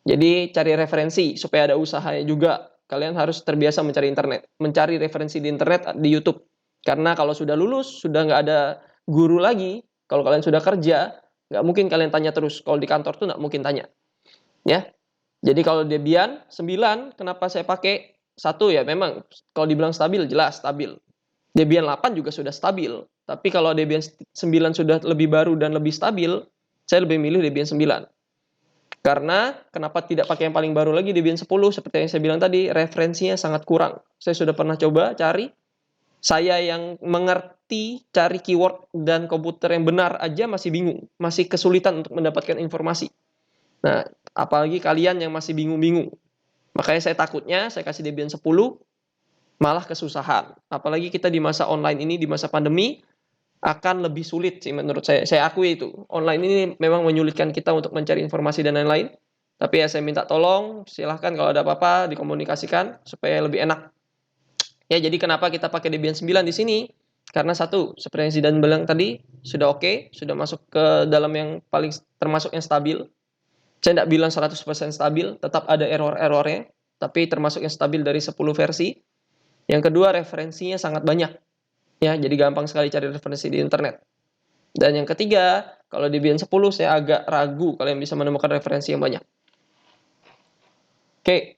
Jadi cari referensi supaya ada usahanya juga. Kalian harus terbiasa mencari internet, mencari referensi di internet, di YouTube. Karena kalau sudah lulus, sudah nggak ada guru lagi. Kalau kalian sudah kerja, nggak mungkin kalian tanya terus. Kalau di kantor tuh nggak mungkin tanya. Ya. Jadi kalau Debian 9, kenapa saya pakai 1 ya? Memang kalau dibilang stabil, jelas stabil. Debian 8 juga sudah stabil. Tapi kalau Debian 9 sudah lebih baru dan lebih stabil, saya lebih milih Debian 9. Karena kenapa tidak pakai yang paling baru lagi Debian 10, seperti yang saya bilang tadi, referensinya sangat kurang. Saya sudah pernah coba cari, saya yang mengerti cari keyword dan komputer yang benar aja masih bingung, masih kesulitan untuk mendapatkan informasi. Nah, apalagi kalian yang masih bingung-bingung. Makanya saya takutnya saya kasih Debian 10 malah kesusahan. Apalagi kita di masa online ini, di masa pandemi, akan lebih sulit sih menurut saya. Saya akui itu. Online ini memang menyulitkan kita untuk mencari informasi dan lain-lain. Tapi ya saya minta tolong, silahkan kalau ada apa-apa dikomunikasikan supaya lebih enak. Ya, jadi kenapa kita pakai Debian 9 di sini? Karena satu, seperti yang Zidan bilang tadi, sudah oke, sudah masuk ke dalam yang paling termasuk yang stabil. Saya tidak bilang 100% stabil, tetap ada error-errornya, tapi termasuk yang stabil dari 10 versi. Yang kedua, referensinya sangat banyak. Ya, jadi gampang sekali cari referensi di internet. Dan yang ketiga, kalau Debian 10 saya agak ragu kalian bisa menemukan referensi yang banyak. Oke.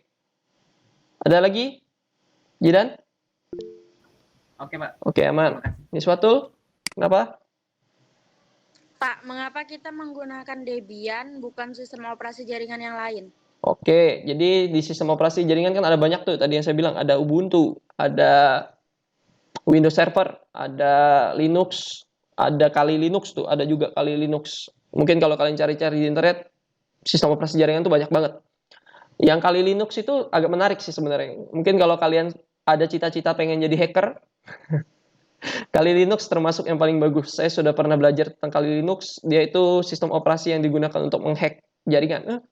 Ada lagi? Jidan? Oke, Pak. Oke, aman. Ini suatu? Kenapa? Pak, mengapa kita menggunakan Debian bukan sistem operasi jaringan yang lain? Oke, jadi di sistem operasi jaringan kan ada banyak tuh. Tadi yang saya bilang ada Ubuntu, ada Windows Server, ada Linux, ada Kali Linux tuh, ada juga Kali Linux. Mungkin kalau kalian cari-cari di internet, sistem operasi jaringan tuh banyak banget. Yang Kali Linux itu agak menarik sih sebenarnya. Mungkin kalau kalian ada cita-cita pengen jadi hacker, Kali Linux termasuk yang paling bagus. Saya sudah pernah belajar tentang Kali Linux. Dia itu sistem operasi yang digunakan untuk menghack jaringan.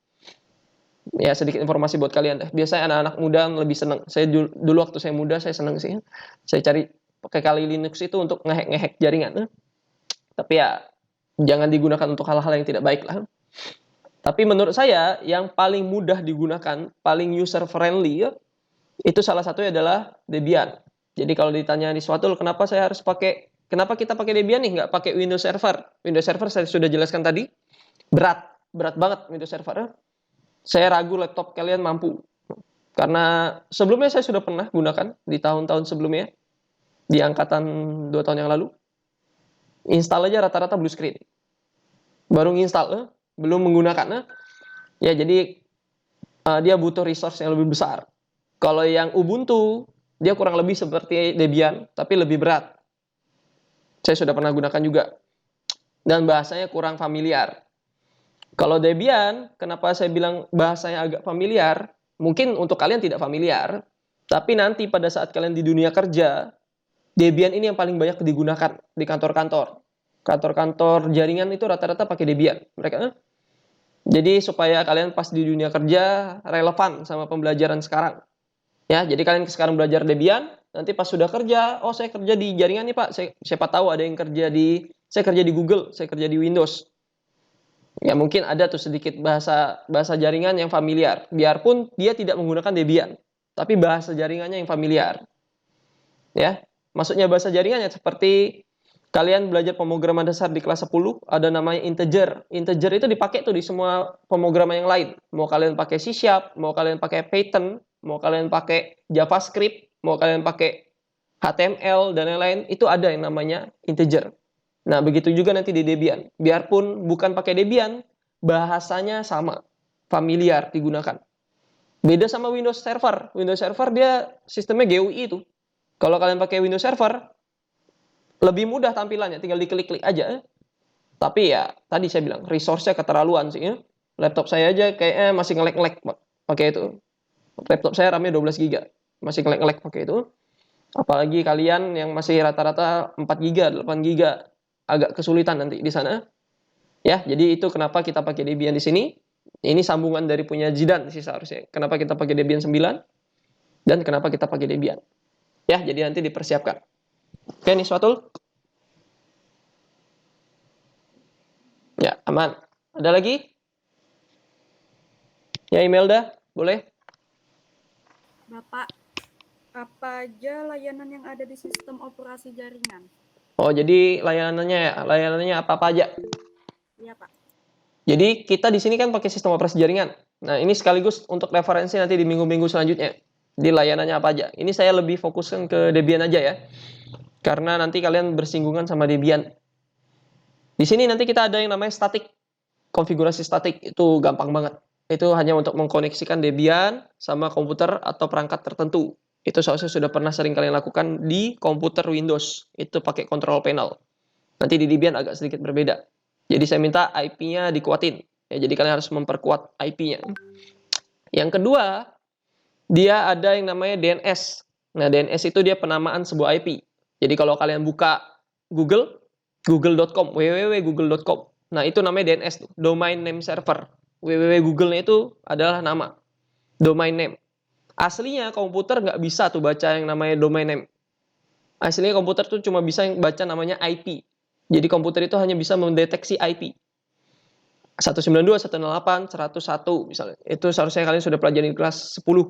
Ya, sedikit informasi buat kalian deh. Biasanya anak-anak muda lebih senang. Saya dulu waktu saya muda, saya senang sih. Saya cari pakai Kali Linux itu untuk ngehack jaringan. Tapi ya, jangan digunakan untuk hal-hal yang tidak baik lah. Tapi menurut saya, yang paling mudah digunakan, paling user friendly, itu salah satunya adalah Debian. Jadi kalau ditanya di suatu, kenapa kita pakai Debian nih, nggak pakai Windows Server? Windows Server saya sudah jelaskan tadi, berat banget Windows Server. Saya ragu laptop kalian mampu. Karena sebelumnya saya sudah pernah gunakan di tahun-tahun sebelumnya, di angkatan 2 tahun yang lalu. Install aja rata-rata blue screen. Baru nginstal, belum menggunakan. Ya, jadi dia butuh resource yang lebih besar. Kalau yang Ubuntu, dia kurang lebih seperti Debian, tapi lebih berat. Saya sudah pernah gunakan juga. Dan bahasanya kurang familiar. Kalau Debian, kenapa saya bilang bahasanya agak familiar? Mungkin untuk kalian tidak familiar, tapi nanti pada saat kalian di dunia kerja, Debian ini yang paling banyak digunakan di kantor-kantor. Kantor-kantor jaringan itu rata-rata pakai Debian. Jadi supaya kalian pas di dunia kerja relevan sama pembelajaran sekarang. Ya, jadi kalian sekarang belajar Debian, nanti pas sudah kerja, oh saya kerja di jaringan nih Pak, siapa tahu ada yang saya kerja di Google, saya kerja di Windows. Ya mungkin ada tuh sedikit bahasa jaringan yang familiar, biarpun dia tidak menggunakan Debian, tapi bahasa jaringannya yang familiar. Ya, maksudnya bahasa jaringannya seperti kalian belajar pemrograman dasar di kelas 10, ada namanya integer. Integer itu dipakai tuh di semua pemrograman yang lain. Mau kalian pakai C#, mau kalian pakai Python, mau kalian pakai JavaScript, mau kalian pakai HTML dan lain-lain, itu ada yang namanya integer. Nah, begitu juga nanti di Debian. Biarpun bukan pakai Debian, bahasanya sama, familiar digunakan. Beda sama Windows Server. Windows Server dia sistemnya GUI itu. Kalau kalian pakai Windows Server, lebih mudah tampilannya, tinggal diklik-klik aja. Tapi ya tadi saya bilang resource-nya keterlaluan sih ya. Laptop saya aja kayaknya masih nge-lag pakai itu. Laptop saya RAM-nya 12 GB. Masih nge-lag pakai itu. Apalagi kalian yang masih rata-rata 4 GB, 8 GB, agak kesulitan nanti di sana. Ya, jadi itu kenapa kita pakai Debian di sini. Ini sambungan dari punya Zidane sih seharusnya. Kenapa kita pakai Debian 9 dan kenapa kita pakai Debian. Ya, jadi nanti dipersiapkan. Oke, nih suatu. Ya, aman. Ada lagi? Ya, Imelda, boleh? Bapak, apa aja layanan yang ada di sistem operasi jaringan? Oh, jadi layanannya apa-apa aja? Iya, Pak. Jadi kita di sini kan pakai sistem operasi jaringan. Nah, ini sekaligus untuk referensi nanti di minggu-minggu selanjutnya. Di layanannya apa aja. Ini saya lebih fokuskan ke Debian aja ya. Karena nanti kalian bersinggungan sama Debian. Di sini nanti kita ada yang namanya static. Konfigurasi statik itu gampang banget. Itu hanya untuk mengkoneksikan Debian sama komputer atau perangkat tertentu. Itu seharusnya sudah pernah sering kalian lakukan di komputer Windows. Itu pakai control panel. Nanti di Debian agak sedikit berbeda. Jadi saya minta IP-nya dikuatin. Ya, jadi kalian harus memperkuat IP-nya. Yang kedua, dia ada yang namanya DNS. Nah, DNS itu dia penamaan sebuah IP. Jadi kalau kalian buka Google, google.com, www.google.com. Nah, itu namanya DNS, Domain Name Server. www.google-nya itu adalah nama. Domain name. Aslinya komputer nggak bisa tuh baca yang namanya domain name. Aslinya komputer tuh cuma bisa yang baca namanya IP. Jadi komputer itu hanya bisa mendeteksi IP. 192, 108, 101 misalnya. Itu seharusnya kalian sudah pelajari di kelas 10.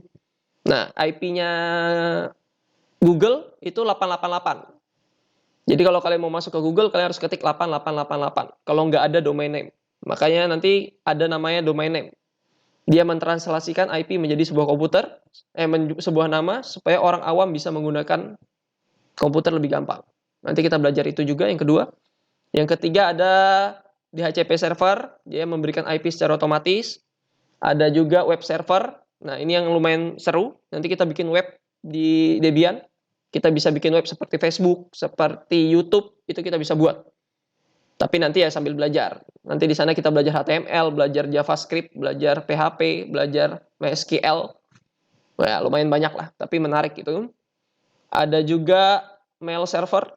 Nah, IP-nya Google itu 888. Jadi kalau kalian mau masuk ke Google, kalian harus ketik 8888. Kalau nggak ada domain name. Makanya nanti ada namanya domain name. Dia mentranslasikan IP menjadi sebuah komputer, sebuah nama, supaya orang awam bisa menggunakan komputer lebih gampang. Nanti kita belajar itu juga yang kedua. Yang ketiga ada DHCP server, dia memberikan IP secara otomatis. Ada juga web server. Nah, ini yang lumayan seru. Nanti kita bikin web di Debian. Kita bisa bikin web seperti Facebook, seperti YouTube, itu kita bisa buat. Tapi nanti ya sambil belajar. Nanti di sana kita belajar HTML, belajar JavaScript, belajar PHP, belajar MySQL. Wah, lumayan banyak lah, tapi menarik gitu. Ada juga mail server.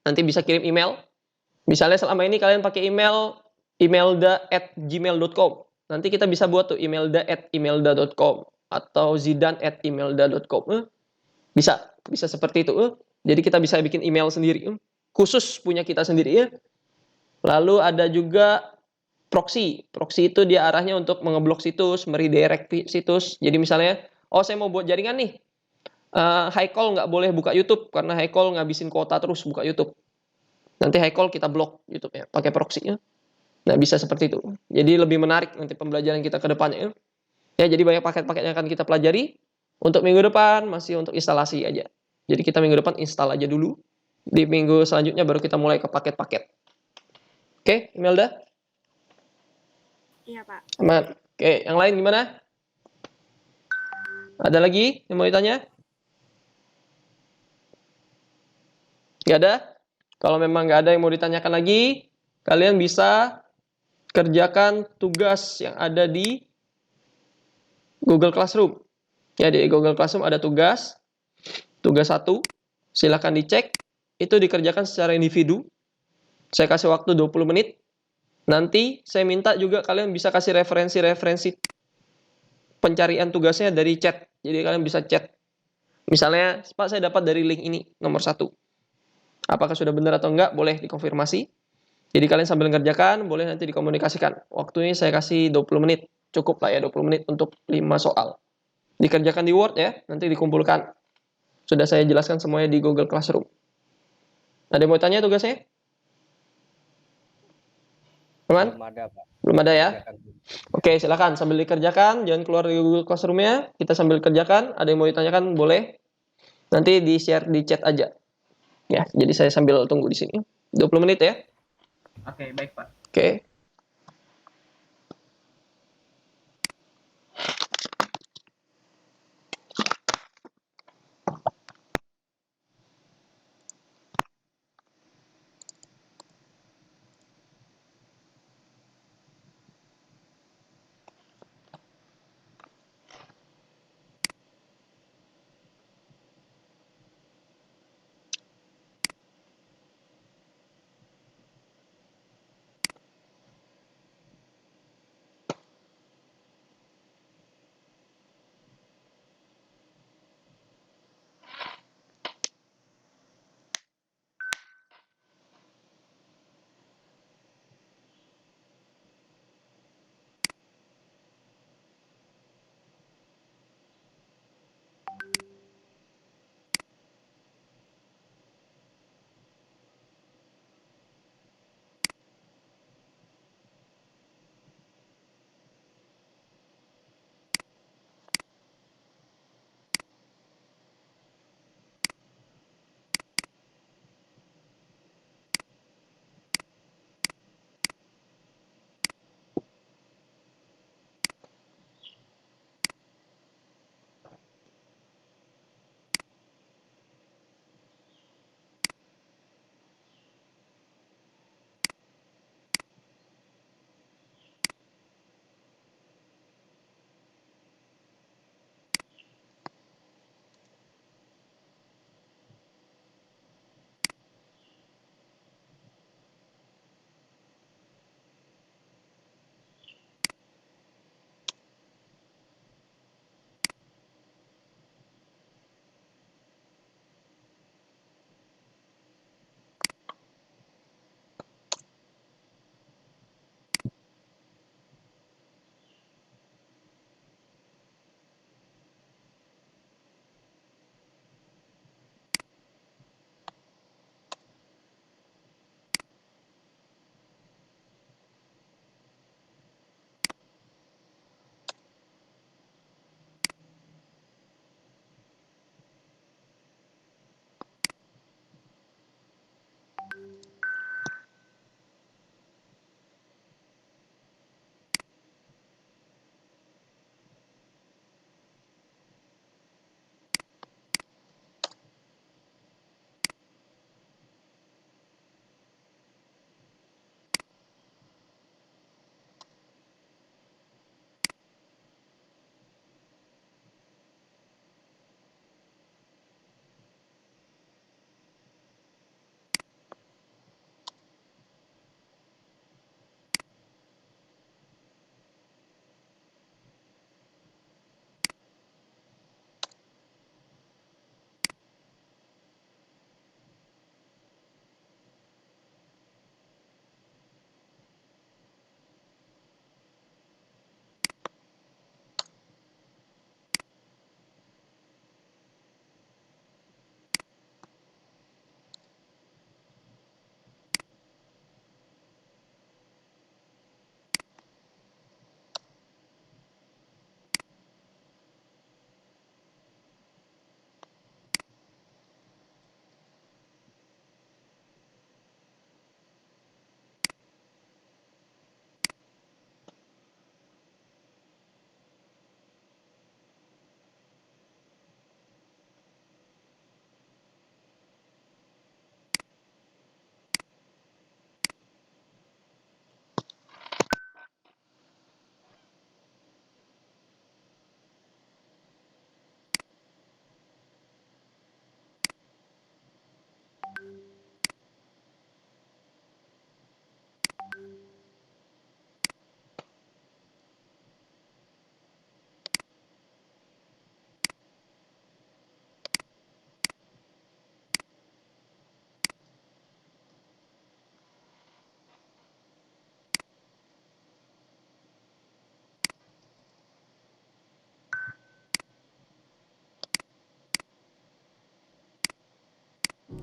Nanti bisa kirim email. Misalnya selama ini kalian pakai email imelda@gmail.com. Nanti kita bisa buat tuh imelda@imelda.com atau zidan@imelda.com. Bisa seperti itu. Jadi kita bisa bikin email sendiri. Khusus punya kita sendiri ya. Lalu ada juga proxy. Proxy itu dia arahnya untuk mengeblok situs, meredirect situs. Jadi misalnya, saya mau buat jaringan nih. Haikal nggak boleh buka YouTube karena Haikal ngabisin kuota terus buka YouTube. Nanti Haikal kita blok YouTube-nya pakai proxy-nya. Nah, bisa seperti itu. Jadi lebih menarik nanti pembelajaran kita ke depannya. Ya, jadi banyak paket-paket yang akan kita pelajari. Untuk minggu depan masih untuk instalasi aja. Jadi kita minggu depan install aja dulu. Di minggu selanjutnya baru kita mulai ke paket-paket. Oke, Imelda? Iya, Pak. Aman. Oke, yang lain gimana? Ada lagi yang mau ditanya? Nggak ada? Kalau memang nggak ada yang mau ditanyakan lagi, kalian bisa kerjakan tugas yang ada di Google Classroom. Ya, di Google Classroom ada tugas 1, silakan dicek, itu dikerjakan secara individu. Saya kasih waktu 20 menit. Nanti saya minta juga kalian bisa kasih referensi-referensi pencarian tugasnya dari chat. Jadi kalian bisa chat. Misalnya, Pak saya dapat dari link ini, nomor 1. Apakah sudah benar atau enggak, boleh dikonfirmasi. Jadi kalian sambil ngerjakan, boleh nanti dikomunikasikan. Waktunya saya kasih 20 menit. Cukup lah ya 20 menit untuk 5 soal. Dikerjakan di Word ya, nanti dikumpulkan. Sudah saya jelaskan semuanya di Google Classroom. Ada yang mau tanya tugasnya? Aman? Belum ada, Pak. Belum ada ya? Kerjakan dulu. Oke, silakan sambil dikerjakan, jangan keluar dari Google Classroom-nya. Kita sambil kerjakan, ada yang mau ditanyakan boleh. Nanti di-share di chat aja. Ya, jadi saya sambil tunggu di sini. 20 menit ya. Oke, baik Pak. Oke.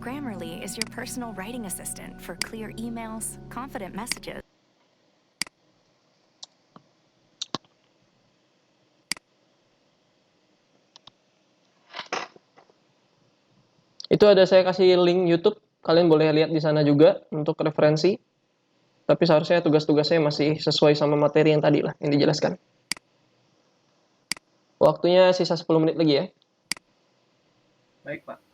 Grammarly is your personal writing assistant for clear emails, confident messages. Itu ada saya kasih link YouTube, kalian boleh lihat di sana juga untuk referensi. Tapi seharusnya tugas-tugasnya masih sesuai sama materi yang tadi lah, yang dijelaskan. Waktunya sisa 10 menit lagi ya. Baik, Pak.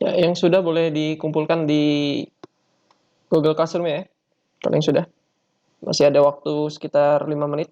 Ya, yang sudah boleh dikumpulkan di Google Classroom ya. Kalau yang sudah. Masih ada waktu sekitar 5 menit.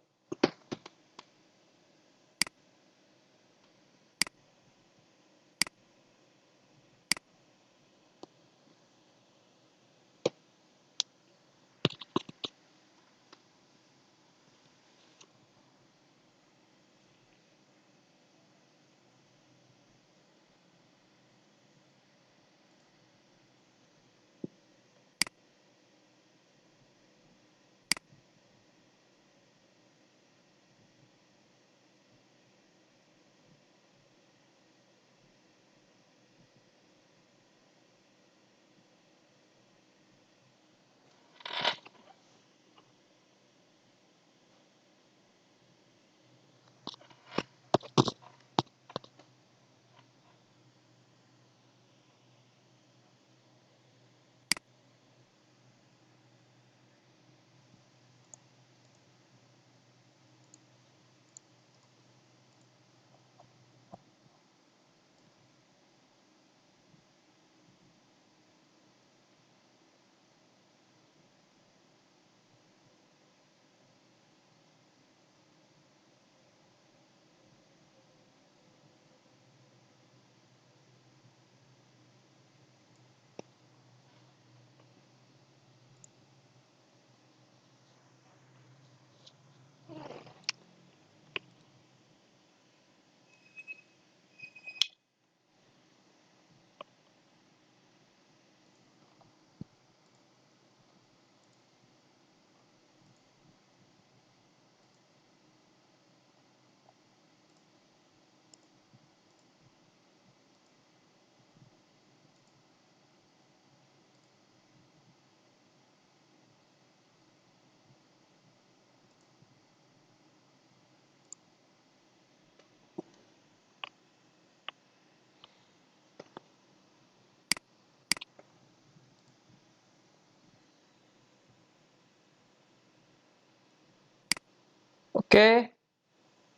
Oke,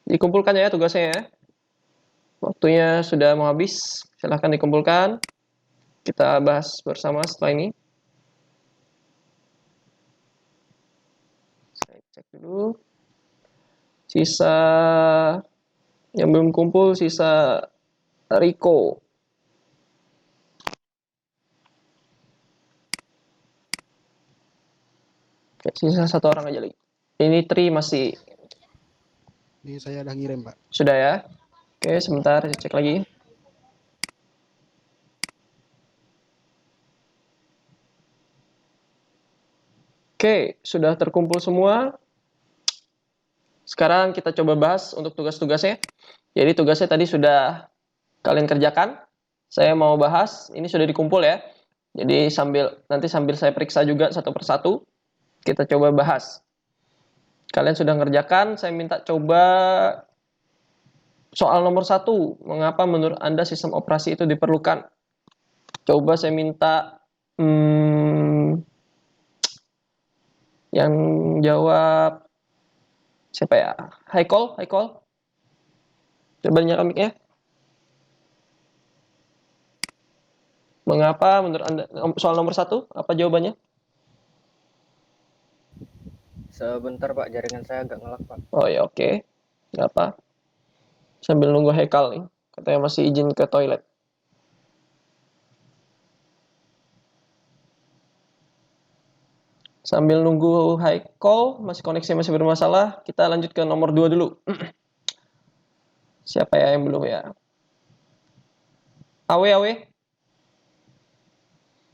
dikumpulkan ya tugasnya ya. Waktunya sudah mau habis, silahkan dikumpulkan. Kita bahas bersama setelah ini. Saya cek dulu. Sisa yang belum kumpul, sisa Rico. Oke, sisa 1 orang aja lagi. Ini Tri masih. Ini saya udah ngirim, Pak. Sudah ya? Oke, sebentar saya cek lagi. Oke, sudah terkumpul semua. Sekarang kita coba bahas untuk tugas-tugasnya. Jadi tugasnya tadi sudah kalian kerjakan. Saya mau bahas, ini sudah dikumpul ya. Jadi nanti sambil saya periksa juga satu persatu, kita coba bahas. Kalian sudah ngerjakan, saya minta coba soal nomor 1. Mengapa menurut Anda sistem operasi itu diperlukan? Coba saya minta yang jawab siapa ya? Haikal. Coba nyalakan mic-nya. Mengapa menurut Anda soal nomor 1? Apa jawabannya? Sebentar Pak, jaringan saya agak ngelak Pak. Oh ya, oke. Nggak apa. Sambil nunggu Haikal nih. Katanya masih izin ke toilet. Sambil nunggu Haikal, koneksi masih bermasalah, kita lanjut ke nomor 2 dulu. Siapa ya yang belum ya? Awe.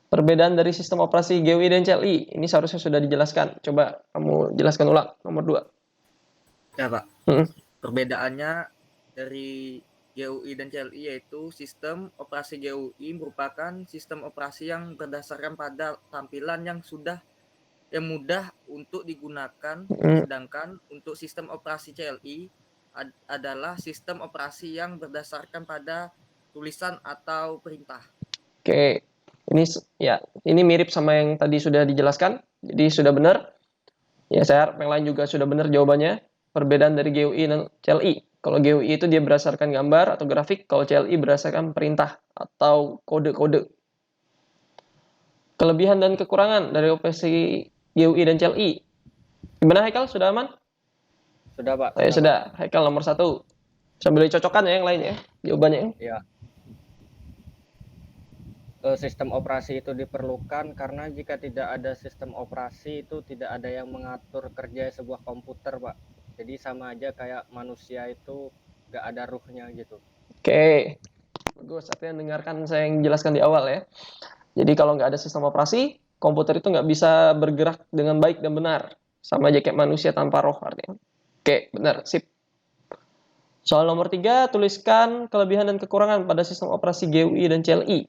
Perbedaan dari sistem operasi GUI dan CLI. Ini seharusnya sudah dijelaskan. Coba kamu jelaskan ulang, nomor 2. Ya Pak, perbedaannya dari GUI dan CLI yaitu sistem operasi GUI merupakan sistem operasi yang berdasarkan pada tampilan yang mudah untuk digunakan, sedangkan untuk sistem operasi CLI adalah sistem operasi yang berdasarkan pada tulisan atau perintah. Oke. Ini mirip sama yang tadi sudah dijelaskan. Jadi sudah benar. Ya, saya harap yang lain juga sudah benar jawabannya. Perbedaan dari GUI dan CLI. Kalau GUI itu dia berdasarkan gambar atau grafik, kalau CLI berdasarkan perintah atau kode-kode. Kelebihan dan kekurangan dari operasi GUI dan CLI. Gimana Haikal? Sudah aman? Sudah Pak. Sudah. Haikal nomor 1. Sambil dicocokkan ya yang lain ya, jawabannya. Iya. Sistem operasi itu diperlukan karena jika tidak ada sistem operasi itu tidak ada yang mengatur kerja sebuah komputer Pak. Jadi sama aja kayak manusia itu nggak ada ruhnya gitu. Oke, bagus. Artinya dengarkan saya yang jelaskan di awal ya. Jadi kalau nggak ada sistem operasi, komputer itu nggak bisa bergerak dengan baik dan benar. Sama aja kayak manusia tanpa roh artinya. Oke, benar. Sip. Soal nomor 3, tuliskan kelebihan dan kekurangan pada sistem operasi GUI dan CLI.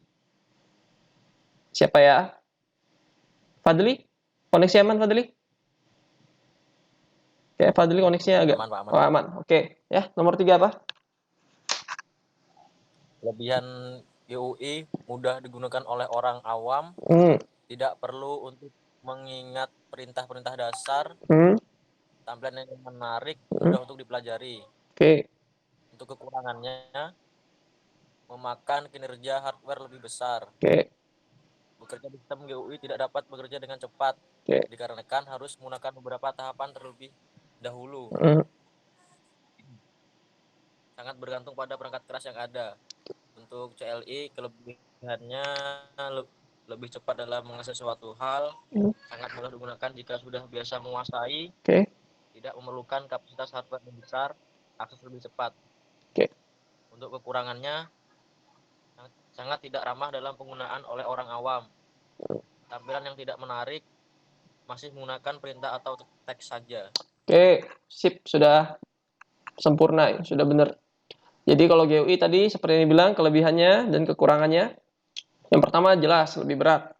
Siapa ya? Fadli? Koneksi aman Fadli? Oke, Fadli koneksinya agak aman. Oh, aman. Oke, ya. Nomor 3 apa? Kelebihan GUI mudah digunakan oleh orang awam, tidak perlu untuk mengingat perintah-perintah dasar, tampilan yang menarik, mudah untuk dipelajari. Oke. Untuk kekurangannya, memakan kinerja hardware lebih besar. Oke. Bekerja di sistem GUI tidak dapat bekerja dengan cepat, dikarenakan harus menggunakan beberapa tahapan terlebih dahulu. Sangat bergantung pada perangkat keras yang ada. Untuk CLI, kelebihannya lebih cepat dalam mengakses suatu hal, sangat mudah digunakan jika sudah biasa menguasai, tidak memerlukan kapasitas hardware yang besar, akses lebih cepat. Untuk kekurangannya, sangat tidak ramah dalam penggunaan oleh orang awam. Tampilan yang tidak menarik, masih menggunakan perintah atau teks saja. Oke, sip, sudah sempurna, sudah benar. Jadi kalau GUI tadi seperti yang dibilang kelebihannya dan kekurangannya. Yang pertama jelas lebih berat,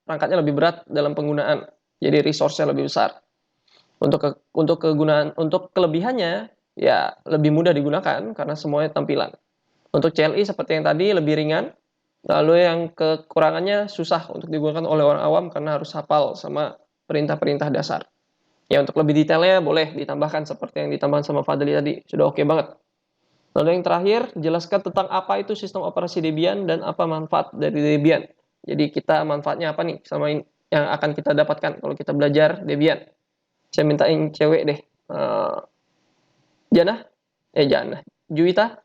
perangkatnya lebih berat dalam penggunaan. Jadi resource-nya lebih besar. Untuk kelebihannya ya lebih mudah digunakan karena semuanya tampilan. Untuk CLI seperti yang tadi lebih ringan. Lalu yang kekurangannya susah untuk digunakan oleh orang awam karena harus hafal sama perintah-perintah dasar. Ya untuk lebih detailnya boleh ditambahkan seperti yang ditambahkan sama Fadli tadi. Sudah oke banget. Lalu yang terakhir, jelaskan tentang apa itu sistem operasi Debian dan apa manfaat dari Debian. Jadi kita manfaatnya apa nih sama yang akan kita dapatkan kalau kita belajar Debian. Saya minta yang cewek deh. Jana? Jana. Juwita?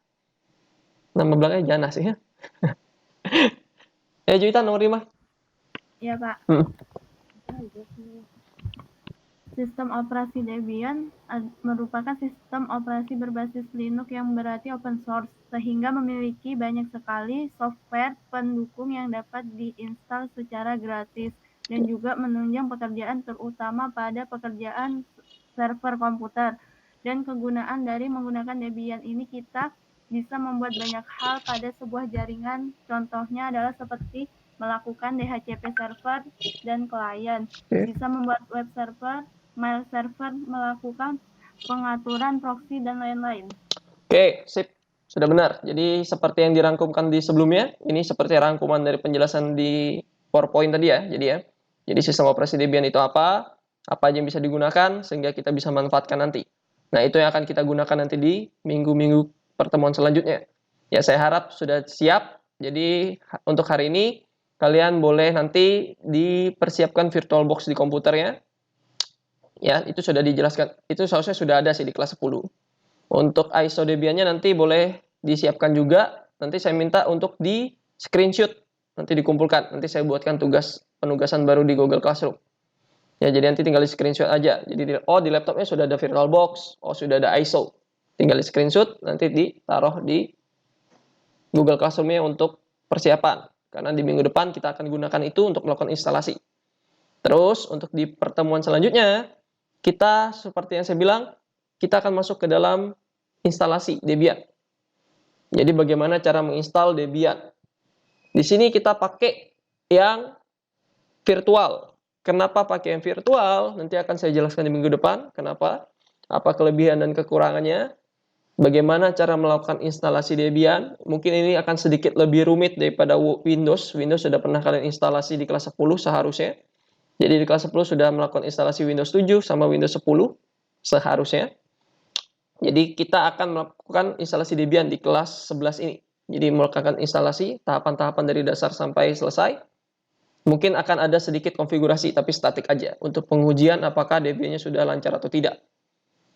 Nama belakangnya Jana sih ya. Juwita nomor 5. Iya, Pak. Sistem operasi Debian merupakan sistem operasi berbasis Linux yang berarti open source, sehingga memiliki banyak sekali software pendukung yang dapat diinstal secara gratis dan juga menunjang pekerjaan terutama pada pekerjaan server komputer. Dan kegunaan dari menggunakan Debian ini kita bisa membuat banyak hal pada sebuah jaringan. Contohnya adalah seperti melakukan DHCP server dan klien, bisa membuat web server, mail server, melakukan pengaturan proxy, dan lain-lain. Oke, sip. Sudah benar. Jadi seperti yang dirangkumkan di sebelumnya, ini seperti rangkuman dari penjelasan di PowerPoint tadi ya. Jadi sistem operasi Debian itu apa aja yang bisa digunakan, sehingga kita bisa manfaatkan nanti. Nah, itu yang akan kita gunakan nanti di minggu-minggu pertemuan selanjutnya. Ya, saya harap sudah siap. Jadi untuk hari ini, kalian boleh nanti dipersiapkan VirtualBox di komputernya. Ya, itu sudah dijelaskan. Itu seharusnya sudah ada sih di kelas 10. Untuk ISO Debian-nya nanti boleh disiapkan juga. Nanti saya minta untuk di screenshot, nanti dikumpulkan. Nanti saya buatkan penugasan baru di Google Classroom. Ya, jadi nanti tinggal di screenshot aja. Jadi di laptopnya sudah ada VirtualBox, sudah ada ISO. Tinggal di screenshot, nanti ditaruh di Google Classroom-nya untuk persiapan. Karena di minggu depan kita akan gunakan itu untuk melakukan instalasi. Terus untuk di pertemuan selanjutnya, kita seperti yang saya bilang, kita akan masuk ke dalam instalasi Debian. Jadi bagaimana cara menginstal Debian. Di sini kita pakai yang virtual. Kenapa pakai yang virtual? Nanti akan saya jelaskan di minggu depan. Kenapa? Apa kelebihan dan kekurangannya. Bagaimana cara melakukan instalasi Debian. Mungkin ini akan sedikit lebih rumit daripada Windows. Windows sudah pernah kalian instalasi di kelas 10 seharusnya. Jadi di kelas 10 sudah melakukan instalasi Windows 7 sama Windows 10 seharusnya. Jadi kita akan melakukan instalasi Debian di kelas 11 ini. Jadi melakukan instalasi tahapan-tahapan dari dasar sampai selesai. Mungkin akan ada sedikit konfigurasi tapi statik aja untuk pengujian apakah Debian-nya sudah lancar atau tidak.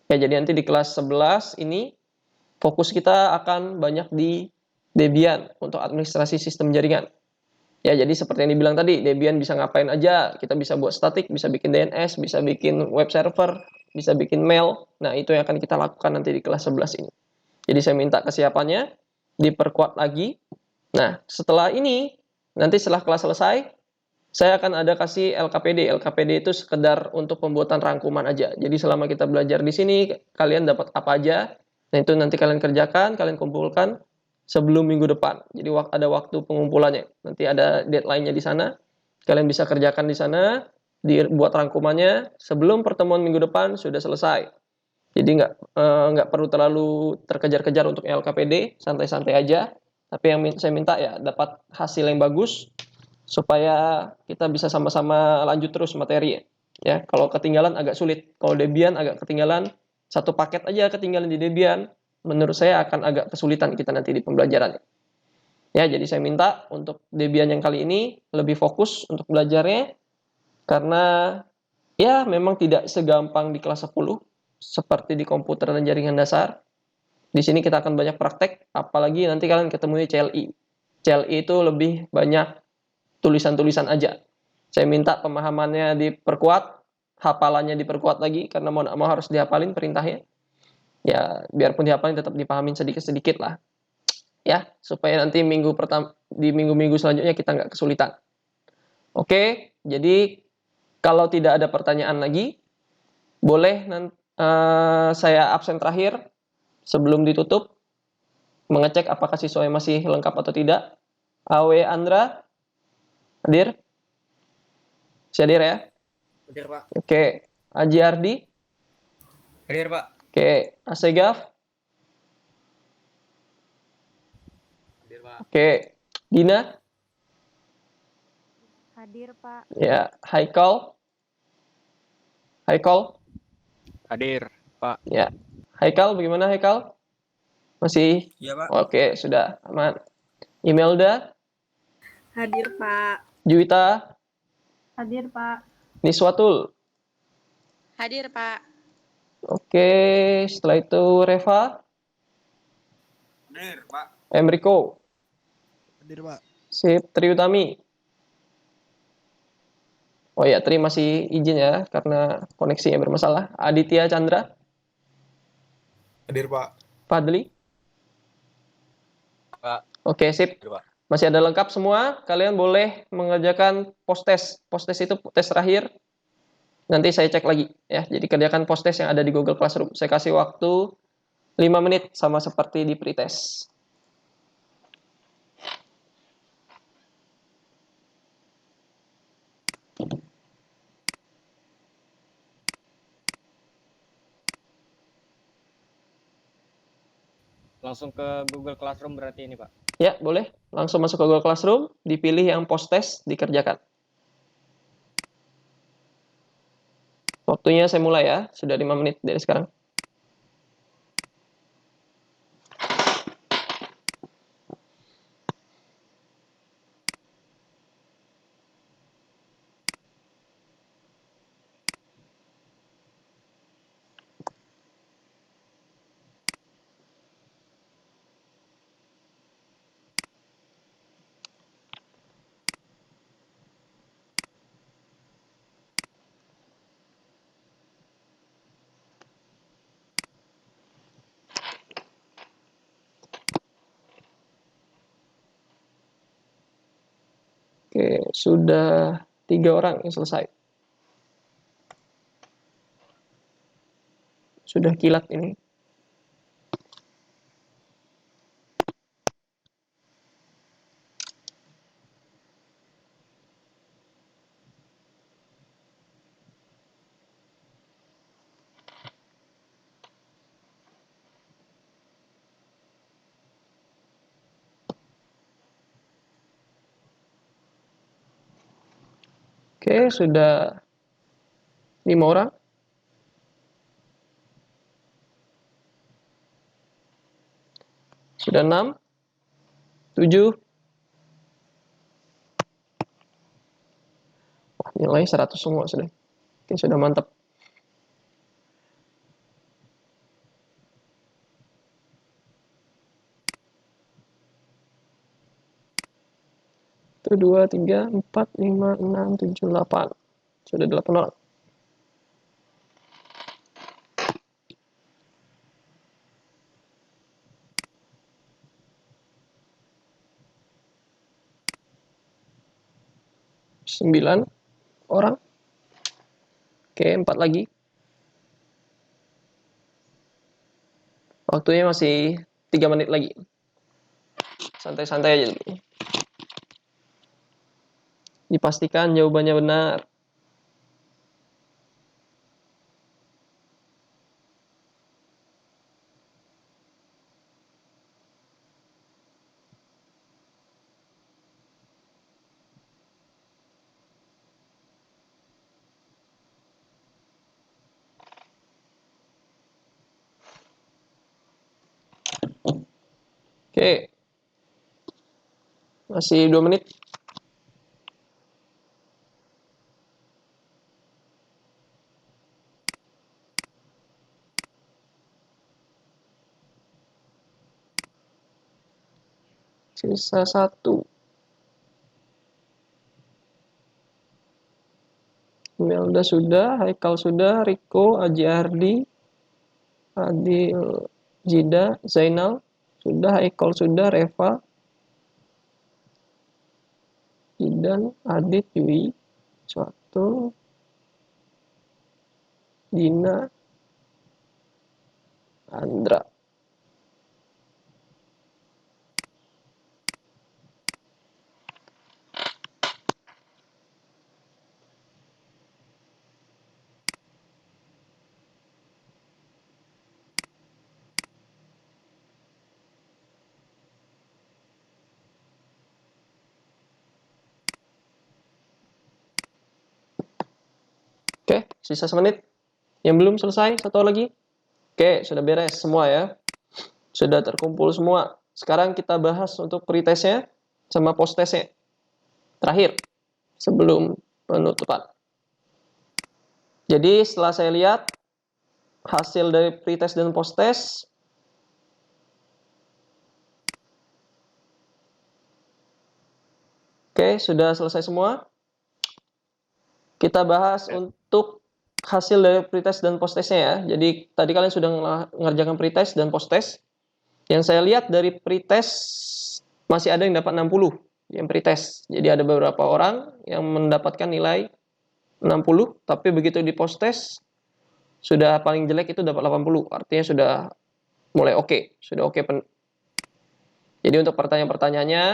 Ya, jadi nanti di kelas 11 ini fokus kita akan banyak di Debian untuk administrasi sistem jaringan. Ya, jadi seperti yang dibilang tadi, Debian bisa ngapain aja. Kita bisa buat statik, bisa bikin DNS, bisa bikin web server, bisa bikin mail. Nah, itu yang akan kita lakukan nanti di kelas 11 ini. Jadi saya minta kesiapannya diperkuat lagi. Nah, setelah ini, nanti setelah kelas selesai, saya akan ada kasih LKPD. LKPD itu sekedar untuk pembuatan rangkuman aja. Jadi selama kita belajar di sini, kalian dapat apa aja. Nah, itu nanti kalian kerjakan, kalian kumpulkan sebelum minggu depan. Jadi ada waktu pengumpulannya. Nanti ada deadline-nya di sana. Kalian bisa kerjakan di sana, dibuat rangkumannya sebelum pertemuan minggu depan sudah selesai. Jadi nggak perlu terlalu terkejar-kejar untuk LKPD, santai-santai aja. Tapi yang saya minta ya dapat hasil yang bagus supaya kita bisa sama-sama lanjut terus materi. Ya, kalau ketinggalan agak sulit. Kalau Debian agak ketinggalan, satu paket aja ketinggalan di Debian, menurut saya akan agak kesulitan kita nanti di pembelajarannya. Ya, jadi saya minta untuk Debian yang kali ini lebih fokus untuk belajarnya, karena ya memang tidak segampang di kelas 10 seperti di komputer dan jaringan dasar. Di sini kita akan banyak praktek, apalagi nanti kalian ketemu di CLI. CLI itu lebih banyak tulisan-tulisan aja. Saya minta pemahamannya diperkuat, hafalannya diperkuat lagi, karena mau nggak mau harus dihafalin perintahnya. Ya, biarpun dihafalin tetap dipahamin sedikit-sedikit lah. Ya, supaya nanti di minggu-minggu selanjutnya kita nggak kesulitan. Oke, jadi kalau tidak ada pertanyaan lagi, boleh saya absen terakhir sebelum ditutup, mengecek apakah siswanya masih lengkap atau tidak. Awe Andra, hadir? Si hadir ya? Hadir, Pak. Oke, Aji Ardi? Hadir, Pak. Oke, Asegaf? Hadir, Pak. Oke, Dina? Hadir, Pak. Ya, Haikal? Haikal? Hadir, Pak. Ya. Haikal, bagaimana Haikal? Masih? Iya, Pak. Oke, sudah aman. Imelda? Hadir, Pak. Juwita? Hadir, Pak. Niswatul? Hadir, Pak. Oke, setelah itu Reva? Hadir, Pak. Emriko? Hadir, Pak. Sip, Triutami? Oh ya, Tri masih izin ya, karena koneksinya bermasalah. Aditya Chandra? Hadir, Pak. Fadli? Pak. Oke, sip. Hadir, Pak. Masih ada lengkap semua. Kalian boleh mengerjakan post-test. Post-test itu tes terakhir. Nanti saya cek lagi ya. Jadi kerjakan post-test yang ada di Google Classroom. Saya kasih waktu 5 menit sama seperti di pretest. Langsung ke Google Classroom berarti ini, Pak. Ya, boleh. Langsung masuk ke Google Classroom, dipilih yang post-test, dikerjakan. Waktunya saya mulai ya. Sudah 5 menit dari sekarang. Oke, sudah 3 orang yang selesai. Sudah kilat ini. Oke, sudah 5 orang. Sudah 6. 7. Wah, nilai 100 semua sudah. Oke, sudah mantap. Itu 2, 3, 4, 5, 6, 7, 8. Sudah 8 orang. Sembilan orang. Oke, 4 lagi. Waktunya masih 3 menit lagi. Santai-santai aja dulu. Dipastikan jawabannya benar. Oke. Masih 2 menit. Sisa 1. Melda sudah, Haikal sudah, Riko, Aji Ardi, Adil, Jida, Zainal sudah, Haikal sudah, Reva, Idan, Adit, Yui, Suatu, Dina, Andra. Oke, sisa semenit. Yang belum selesai, satu lagi? Oke, sudah beres semua ya. Sudah terkumpul semua. Sekarang kita bahas untuk pretestnya sama posttestnya. Terakhir, sebelum penutupan. Jadi setelah saya lihat hasil dari pretest dan posttest, oke, sudah selesai semua. Kita bahas untuk hasil dari pretest dan posttestnya ya. Jadi tadi kalian sudah mengerjakan pretest dan posttest. Yang saya lihat dari pretest masih ada yang dapat 60 yang pretest. Jadi ada beberapa orang yang mendapatkan nilai 60, tapi begitu di posttest sudah paling jelek itu dapat 80. Artinya sudah mulai oke, sudah oke. Jadi untuk pertanyaan-pertanyaannya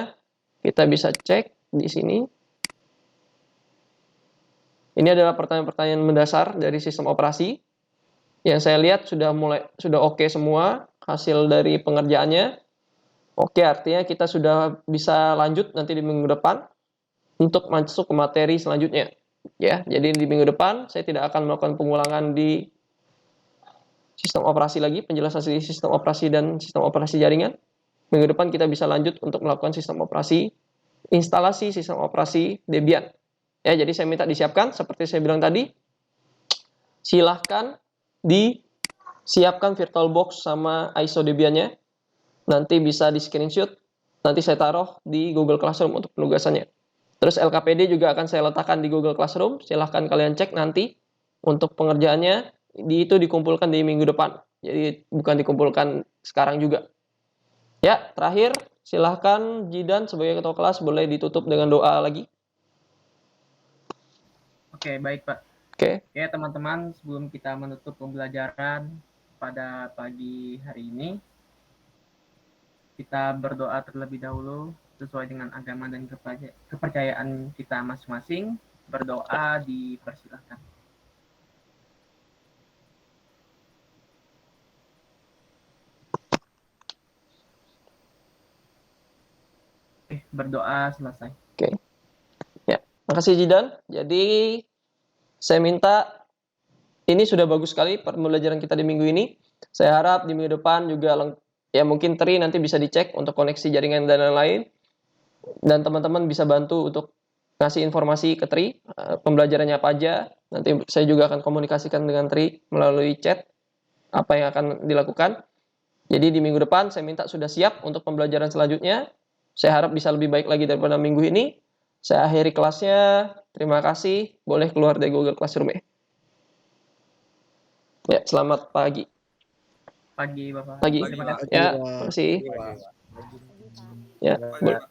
kita bisa cek di sini. Ini adalah pertanyaan-pertanyaan mendasar dari sistem operasi. Yang saya lihat sudah oke semua hasil dari pengerjaannya. Oke, artinya kita sudah bisa lanjut nanti di minggu depan untuk masuk ke materi selanjutnya. Ya, jadi di minggu depan saya tidak akan melakukan pengulangan di sistem operasi lagi, penjelasan di sistem operasi dan sistem operasi jaringan. Minggu depan kita bisa lanjut untuk melakukan sistem operasi, instalasi sistem operasi Debian. Ya, jadi saya minta disiapkan seperti saya bilang tadi. Silahkan disiapkan VirtualBox sama ISO Debian-nya. Nanti bisa di screenshot. Nanti saya taruh di Google Classroom untuk penugasannya. Terus LKPD juga akan saya letakkan di Google Classroom. Silahkan kalian cek nanti untuk pengerjaannya. Itu dikumpulkan di minggu depan. Jadi bukan dikumpulkan sekarang juga. Ya, terakhir silahkan Jidan sebagai ketua kelas boleh ditutup dengan doa lagi. Oke, baik Pak. Oke, teman-teman, sebelum kita menutup pembelajaran pada pagi hari ini, kita berdoa terlebih dahulu sesuai dengan agama dan kepercayaan kita masing-masing. Berdoa dipersilahkan. Berdoa selesai. Oke. Ya, makasih Jidan. Jadi saya minta, ini sudah bagus sekali pembelajaran kita di minggu ini. Saya harap di minggu depan juga ya mungkin Tri nanti bisa dicek untuk koneksi jaringan dan lain-lain. Dan teman-teman bisa bantu untuk ngasih informasi ke Tri, pembelajarannya apa aja. Nanti saya juga akan komunikasikan dengan Tri melalui chat apa yang akan dilakukan. Jadi di minggu depan saya minta sudah siap untuk pembelajaran selanjutnya. Saya harap bisa lebih baik lagi daripada minggu ini. Saya akhiri kelasnya. Terima kasih. Boleh keluar dari Google Classroom ya. Ya, selamat pagi. Pagi, Bapak. Pagi. Terima kasih. Ya, terima kasih. Ya, boleh.